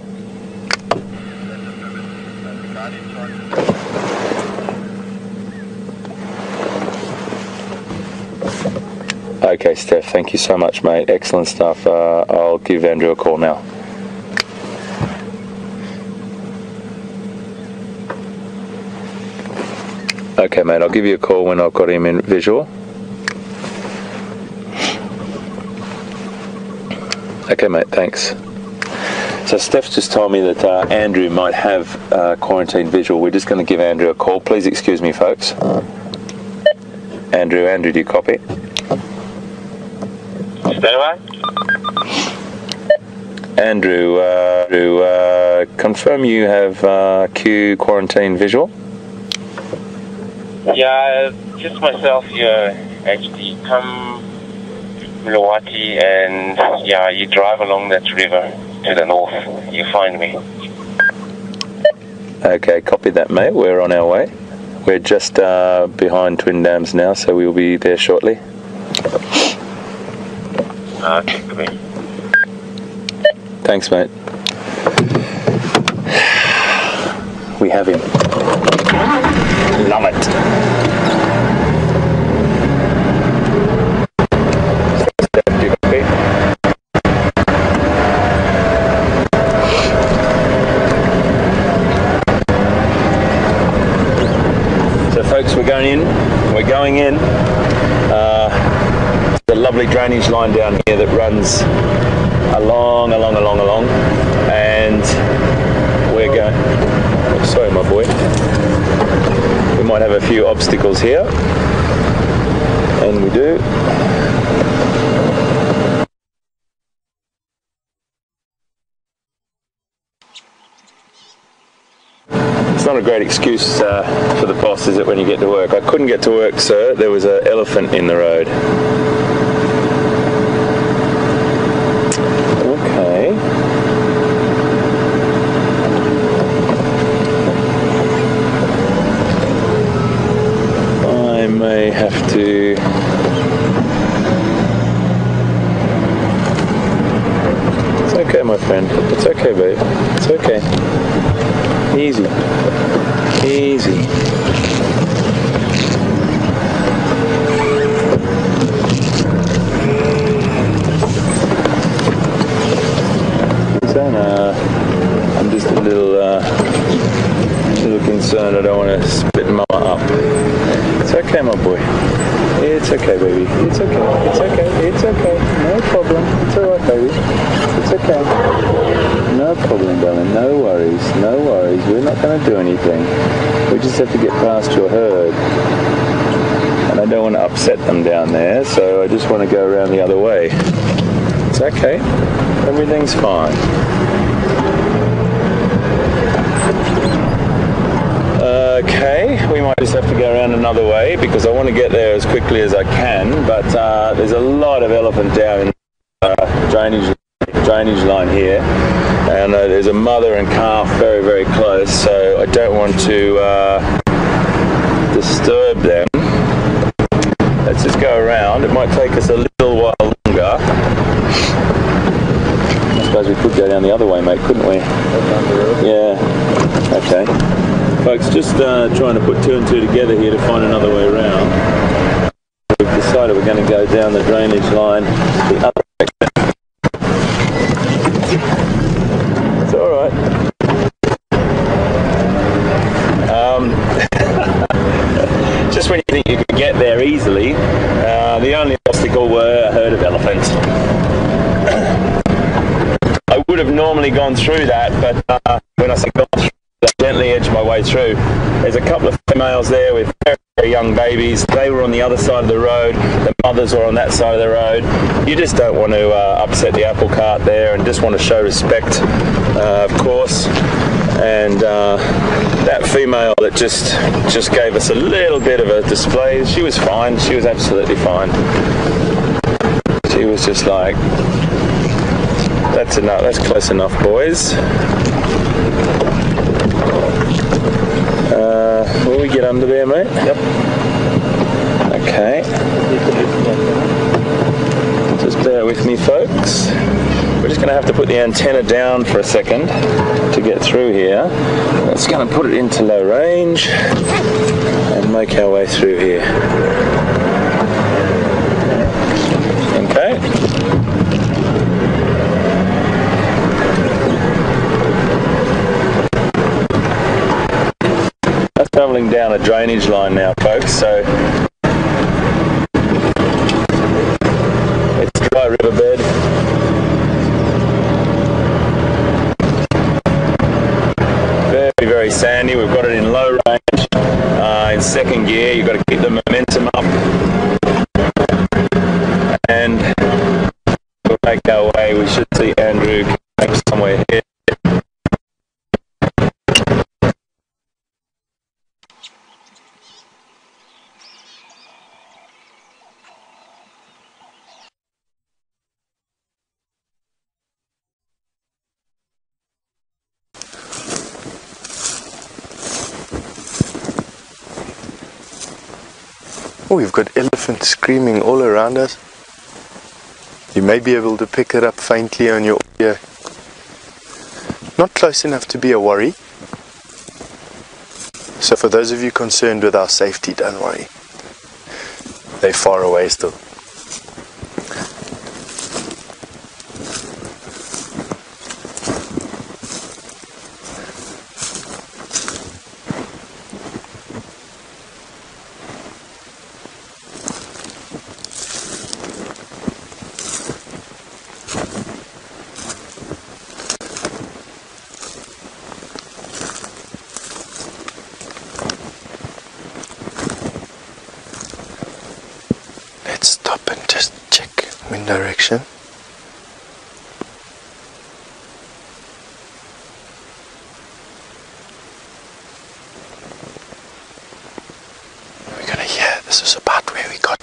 Okay, Steph, thank you so much, mate. Excellent stuff. I'll give Andrew a call now. Okay, mate, I'll give you a call when I've got him in visual. Okay, mate, thanks. So Steph just told me that Andrew might have quarantine visual. We're just going to give Andrew a call. Please excuse me, folks. Andrew, do you copy? Stand by. Andrew, confirm you have Q quarantine visual? Yeah, just myself here. Actually, come Milwaukee, and yeah, you drive along that river to the north. You find me. Okay, copy that, mate. We're on our way. We're just behind Twin Dams now, so we'll be there shortly. Great. Thanks, mate. We have him. Love it. So folks, we're going in. The lovely drainage line down here that runs along, and we're going. Oh, sorry, my boy. We might have a few obstacles here, and we do. It's not a great excuse for the boss, is it, when you get to work? I couldn't get to work, sir. There was an elephant in the road. Okay. I may have to... It's okay, my friend. It's okay, babe. It's okay. Easy. Easy. I'm just a little concerned. I don't want to split Mama up. It's okay, my boy. It's okay, baby. It's okay. It's okay. It's okay. No problem. It's alright, baby. It's okay. No problem, darling. No worries. No worries. We're not going to do anything. We just have to get past your herd. And I don't want to upset them down there, so I just want to go around the other way. It's okay. Everything's fine. Okay, we might just have to go around another way because I want to get there as quickly as I can, but there's a lot of elephant down in the drainage line here, and there's a mother and calf very, very close, so I don't want to disturb them. Let's just go around. It might take us a little while longer. I suppose we could go down the other way, mate, couldn't we? Yeah. Okay. Folks, just trying to put two and two together here to find another way around. We've decided we're going to go down the drainage line the other direction. It's alright. Just when you think you could get there easily, the only obstacle were a herd of elephants. I would have normally gone through that, but when I say gone through, I gently edged my way through. There's a couple of females there with very, very young babies. They were on the other side of the road. The mothers were on that side of the road. You just don't want to upset the apple cart there, and just want to show respect, of course. And that female that just gave us a little bit of a display, she was fine. She was absolutely fine. She was just like, that's enough. That's close enough, boys. Will we get under there, mate? Yep. Okay. Just bear with me, folks. We're just going to have to put the antenna down for a second to get through here. That's going to put it into low range and make our way through here. Okay. That's travelling down a drainage line now, folks, so it's dry riverbed. Very sandy. We've got it in low range. In second gear, you've got to keep the momentum up, and we'll make our way. We should see Andrew somewhere here. Oh, we've got elephants screaming all around us. You may be able to pick it up faintly on your ear. Not close enough to be a worry. So for those of you concerned with our safety, don't worry. They're far away still. Let's stop and just check wind direction. We're gonna hear, this is about where we got,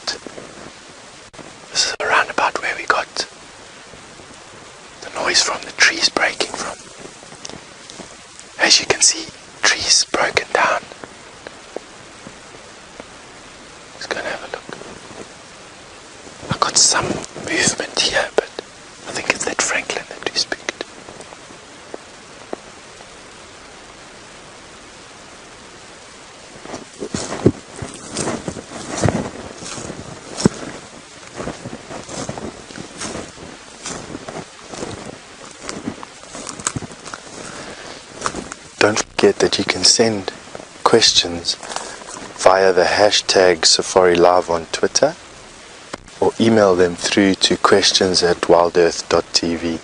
this is around about where we got the noise from, the trees breaking from. As you can see, trees broken down. Just gonna have a look. I've got some movement here, but I think it's that Franklin that we speak to. Don't forget that you can send questions via the hashtag Safari Live on Twitter, or email them through to questions@WildEarthTV.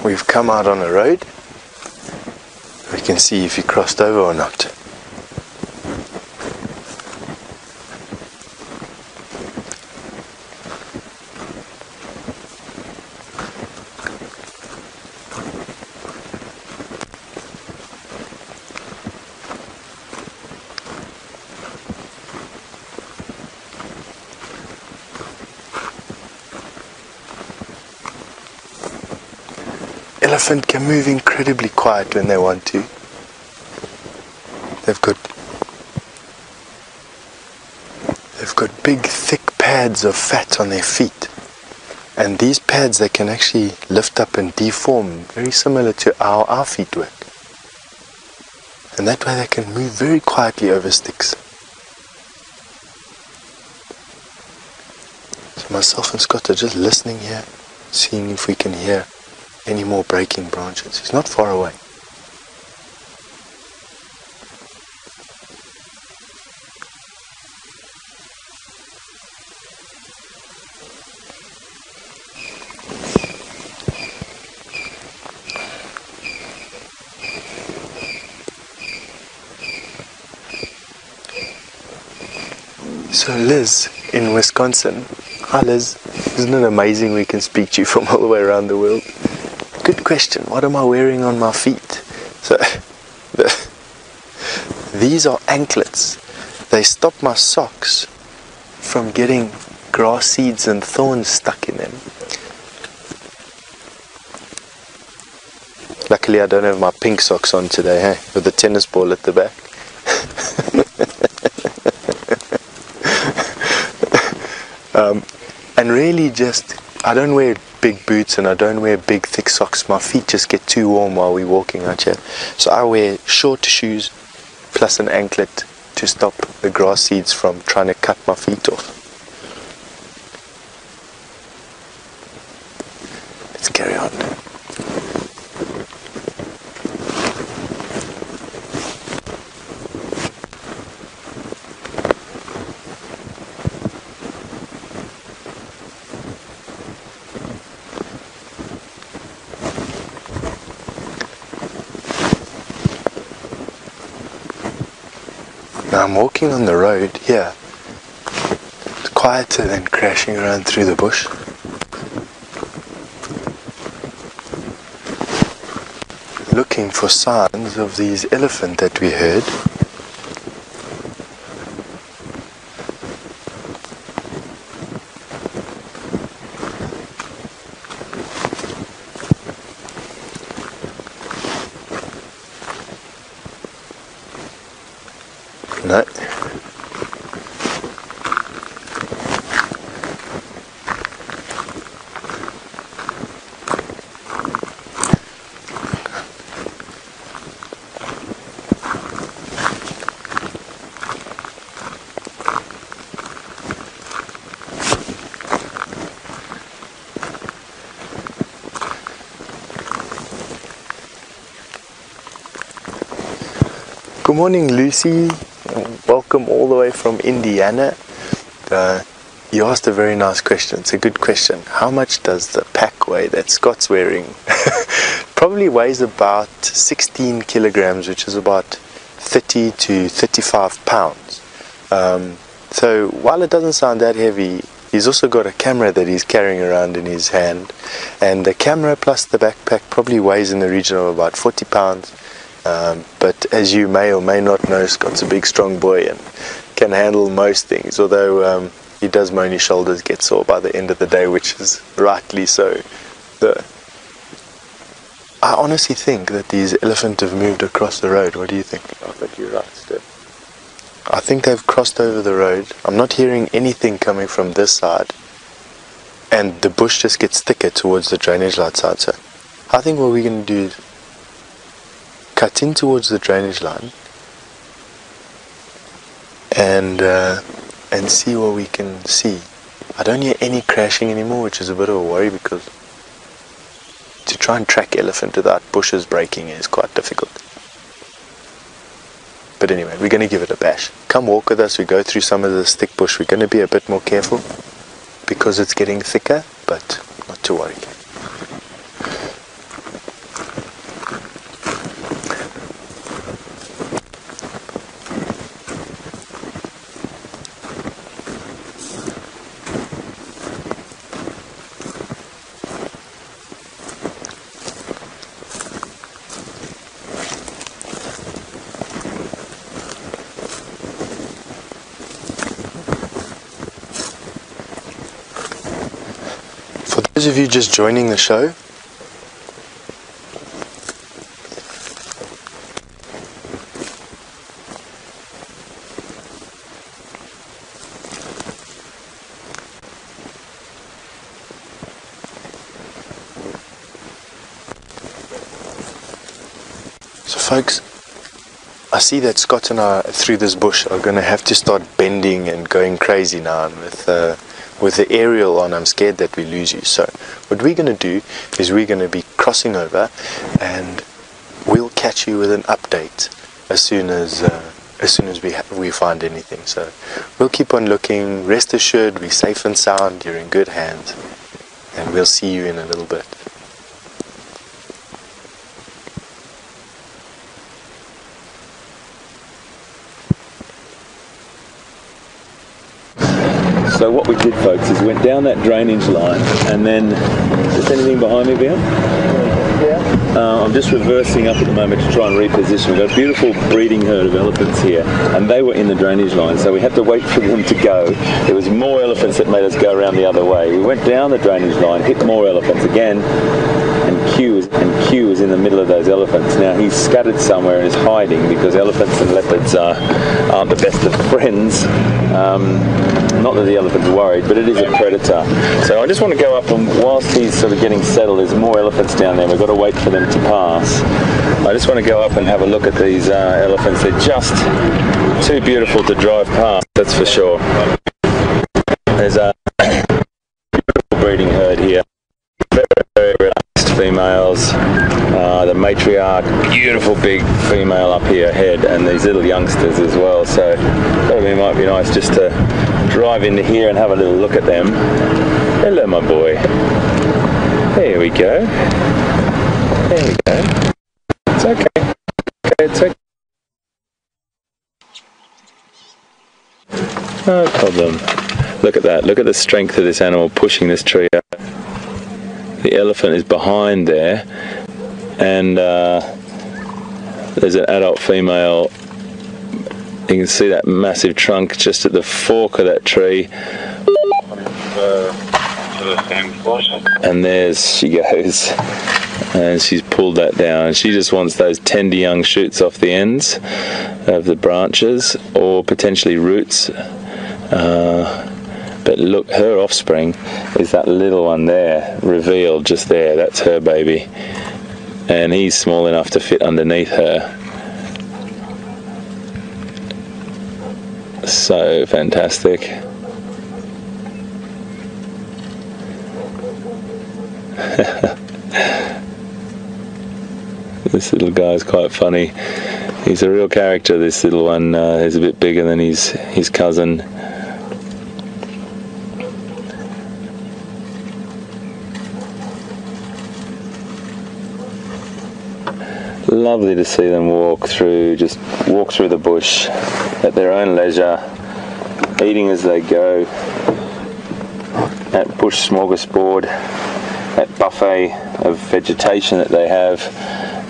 We've come out on a road. We can see if he crossed over or not. Elephant can move incredibly quiet when they want to. They've got big thick pads of fat on their feet, and these pads they can actually lift up and deform, very similar to how our feet work, and that way they can move very quietly over sticks. So myself and Scott are just listening here, seeing if we can hear any more breaking branches. He's not far away. So Liz in Wisconsin. Hi Liz, isn't it amazing we can speak to you from all the way around the world? Good question, what am I wearing on my feet? So, these are anklets. They stop my socks from getting grass seeds and thorns stuck in them. Luckily I don't have my pink socks on today, hey? With the tennis ball at the back. And really just, I don't wear big boots and I don't wear big thick socks. My feet just get too warm while we're walking out here. So I wear short shoes plus an anklet to stop the grass seeds from trying to cut my feet off. Let's carry on. Now I'm walking on the road here. It's quieter than crashing around through the bush. Looking for signs of these elephant that we heard. No. Good morning, Lucy. Welcome all the way from Indiana. You asked a very nice question. It's a good question. How much does the pack weigh that Scott's wearing? Probably weighs about 16 kilograms, which is about 30 to 35 pounds. So while it doesn't sound that heavy, he's also got a camera that he's carrying around in his hand. And the camera plus the backpack probably weighs in the region of about 40 pounds. But as you may or may not know, Scott's a big strong boy and can handle most things, although he does moan his shoulders get sore by the end of the day, which is rightly so. I honestly think that these elephants have moved across the road. What do you think? I think you're right, Steph. I think they've crossed over the road. I'm not hearing anything coming from this side, and the bush just gets thicker towards the drainage line side. So I think what we're going to do is cut in towards the drainage line and see what we can see. I don't hear any crashing anymore, which is a bit of a worry, because to try and track elephant without bushes breaking is quite difficult. But anyway, we're going to give it a bash. Come walk with us. We go through some of this thick bush. We're going to be a bit more careful because it's getting thicker, but not to worry. For those of you just joining the show, so folks, I see that Scott and I through this bush are going to have to start bending and going crazy now, and with the aerial on, I'm scared that we lose you. So what we're going to do is we're going to be crossing over, and we'll catch you with an update as soon as we find anything. So we'll keep on looking. Rest assured, we're safe and sound. You're in good hands, and we'll see you in a little bit. So what we did, folks, is went down that drainage line, and then, is there anything behind me, Ben? I'm just reversing up at the moment to try and reposition. We've got a beautiful breeding herd of elephants here, and they were in the drainage line, so we had to wait for them to go. There was more elephants that made us go around the other way. We went down the drainage line, hit more elephants again, and Q is in the middle of those elephants. Now he's scattered somewhere and is hiding because elephants and leopards aren't the best of friends. Not that the elephant's worried, but it is a predator. So I just want to go up, and whilst he's sort of getting settled, there's more elephants down there. We've got to wait for them to pass. I just want to go up and have a look at these elephants. They're just too beautiful to drive past, that's for sure. There's a beautiful breeding herd here. Very, very relaxed females. The matriarch, beautiful big female up here ahead, and these little youngsters as well. So probably might be nice just to drive into here and have a little look at them. Hello, my boy. There we go. There we go. It's okay. It's okay. No problem. Look at that. Look at the strength of this animal pushing this tree up. The elephant is behind there, and there's an adult female. You can see that massive trunk just at the fork of that tree. And there's she goes, and she's pulled that down. She just wants those tender young shoots off the ends of the branches, or potentially roots. But look, her offspring is that little one there, revealed just there. That's her baby, and he's small enough to fit underneath her. So fantastic. This little guy's quite funny. He's a real character, this little one. He's a bit bigger than his cousin. Lovely to see them walk through the bush at their own leisure, eating as they go. That bush smorgasbord, that buffet of vegetation that they have,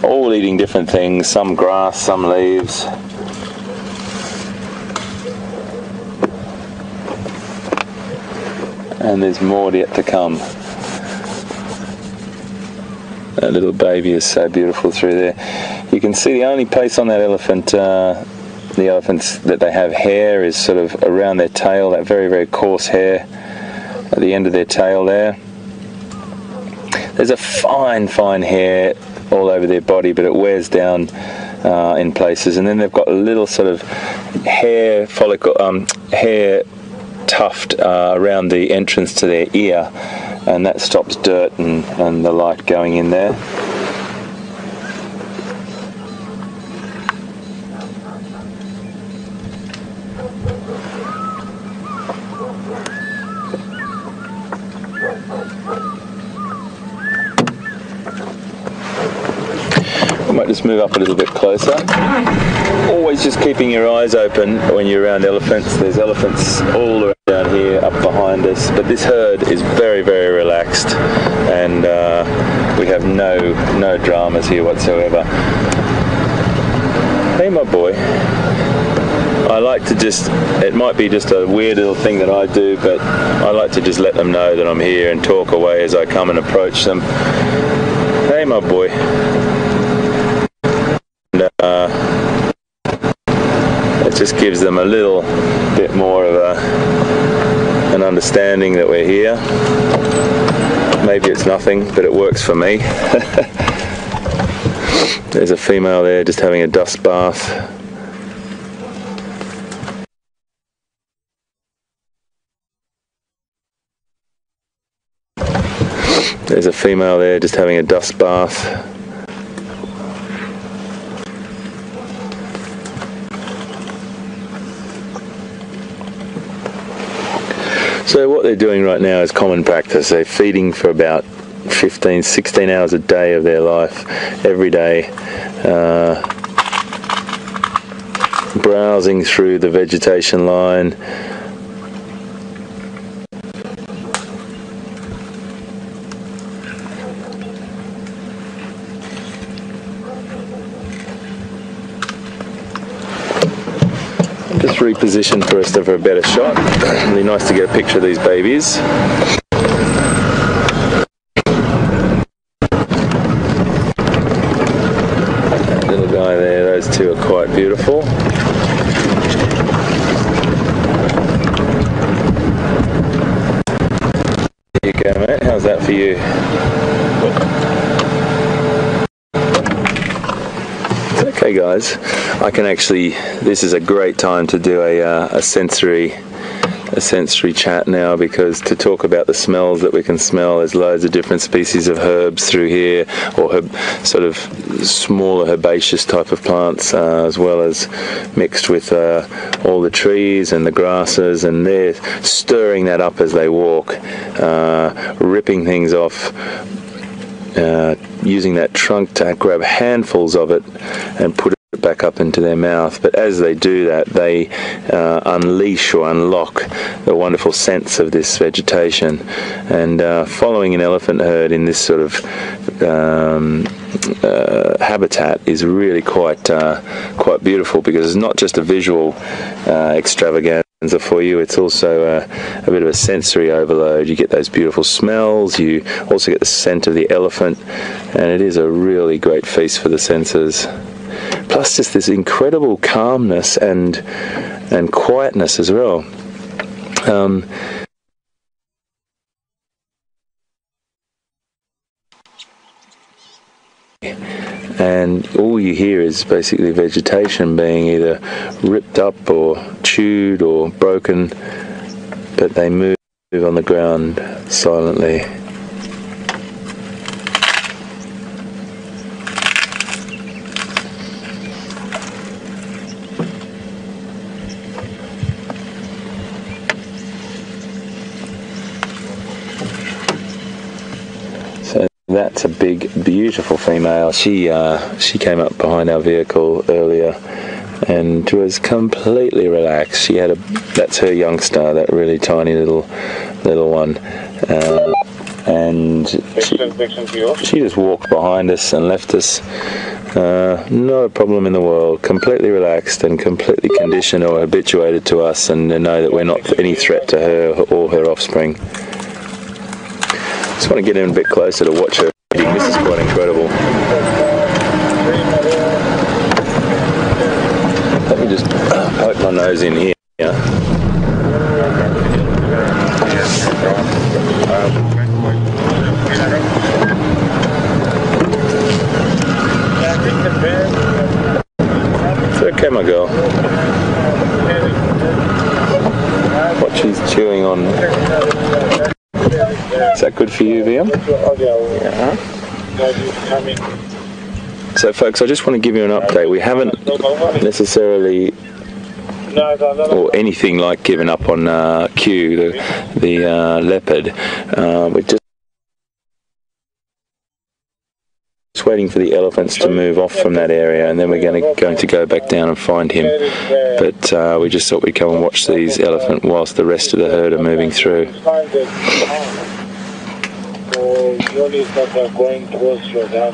all eating different things, some grass, some leaves. And there's more yet to come. That little baby is so beautiful through there. You can see the only place on that elephant, the elephants that they have hair, is sort of around their tail, that very, very coarse hair at the end of their tail there. There's a fine, fine hair all over their body, but it wears down in places. And then they've got a little sort of hair follicle, hair tuft around the entrance to their ear, and that stops dirt and the light going in there. I might just move up a little bit closer. Always just keeping your eyes open when you're around elephants. There's elephants all around down here, up behind us, but this herd is very, very relaxed, and we have no dramas here whatsoever. Hey, my boy. I like to just, it might be just a weird little thing that I do, but I like to just let them know that I'm here and talk away as I come and approach them. Hey, my boy. And it just gives them a little bit more of an understanding that we're here. Maybe it's nothing, but it works for me. There's a female there just having a dust bath. There's a female there just having a dust bath. So what they're doing right now is common practice. They're feeding for about 15, 16 hours a day of their life, every day, browsing through the vegetation line, repositioned for us to have a better shot. Really nice to get a picture of these babies. That little guy there, those two are quite beautiful. There you go, mate. How's that for you? Okay guys, I can actually, this is a great time to do a sensory chat now, because to talk about the smells that we can smell, there's loads of different species of herbs through here, or sort of smaller herbaceous type of plants, as well as mixed with all the trees and the grasses, and they're stirring that up as they walk, ripping things off, using that trunk to grab handfuls of it and put it back up into their mouth. But as they do that, they unleash or unlock the wonderful scents of this vegetation. And following an elephant herd in this sort of habitat is really quite beautiful, because it's not just a visual extravaganza for you, it's also a bit of a sensory overload. You get those beautiful smells, you also get the scent of the elephant, and it is a really great feast for the senses. Plus just this incredible calmness and quietness as well. And all you hear is basically vegetation being either ripped up or chewed or broken, but they move on the ground silently. That's a big, beautiful female. She came up behind our vehicle earlier and was completely relaxed. She had that's her youngster, that really tiny little one, and she just walked behind us and left us. Not a problem in the world. Completely relaxed and completely conditioned or habituated to us, and know that we're not any threat to her or her offspring. Just want to get in a bit closer to watch her eating. This is quite incredible. Let me just poke my nose in here. It's okay, my girl. What she's chewing on. Is that good for you, VM? Yeah. So folks, I just want to give you an update. We haven't necessarily or anything like given up on Q, the leopard. We're just waiting for the elephants to move off from that area, and then we're going to go back down and find him. But we just thought we'd come and watch these elephant whilst the rest of the herd are moving through. Units that are going towards your dam.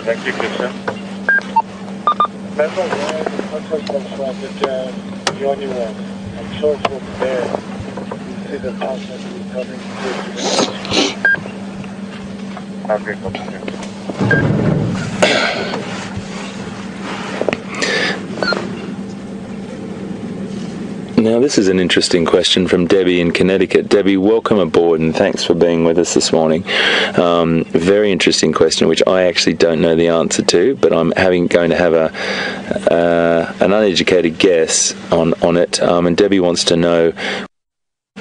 Thank you, Christian. Remember where the person comes from, the only one. I'm sure from there you see the house that is coming to the okay, Now this is an interesting question from Debbie in Connecticut. Debbie, welcome aboard and thanks for being with us this morning. Very interesting question, which I actually don't know the answer to, but I'm going to have an uneducated guess on it. And Debbie wants to know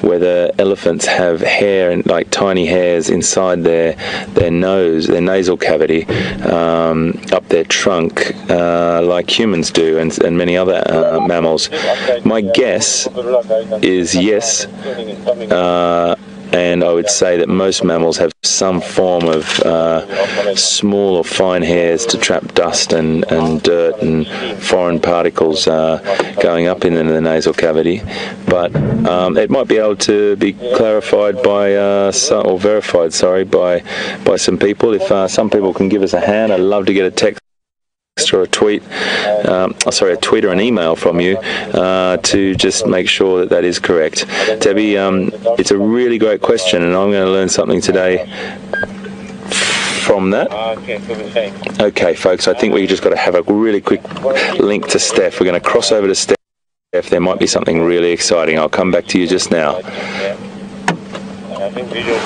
whether elephants have hair and like tiny hairs inside their nose, their nasal cavity, up their trunk, like humans do, and many other mammals. My guess is yes, and I would say that most mammals have some form of small or fine hairs to trap dust and dirt and foreign particles going up into the nasal cavity. But it might be able to be clarified by or verified, sorry, by some people. If some people can give us a hand, I'd love to get a text or a tweet, sorry, a tweet or an email from you to just make sure that that is correct. Debbie, it's a really great question, and I'm going to learn something today from that. Okay, folks, I think we just got to have a really quick link to Steph. We're going to cross over to Steph. There might be something really exciting. I'll come back to you just now. I think visual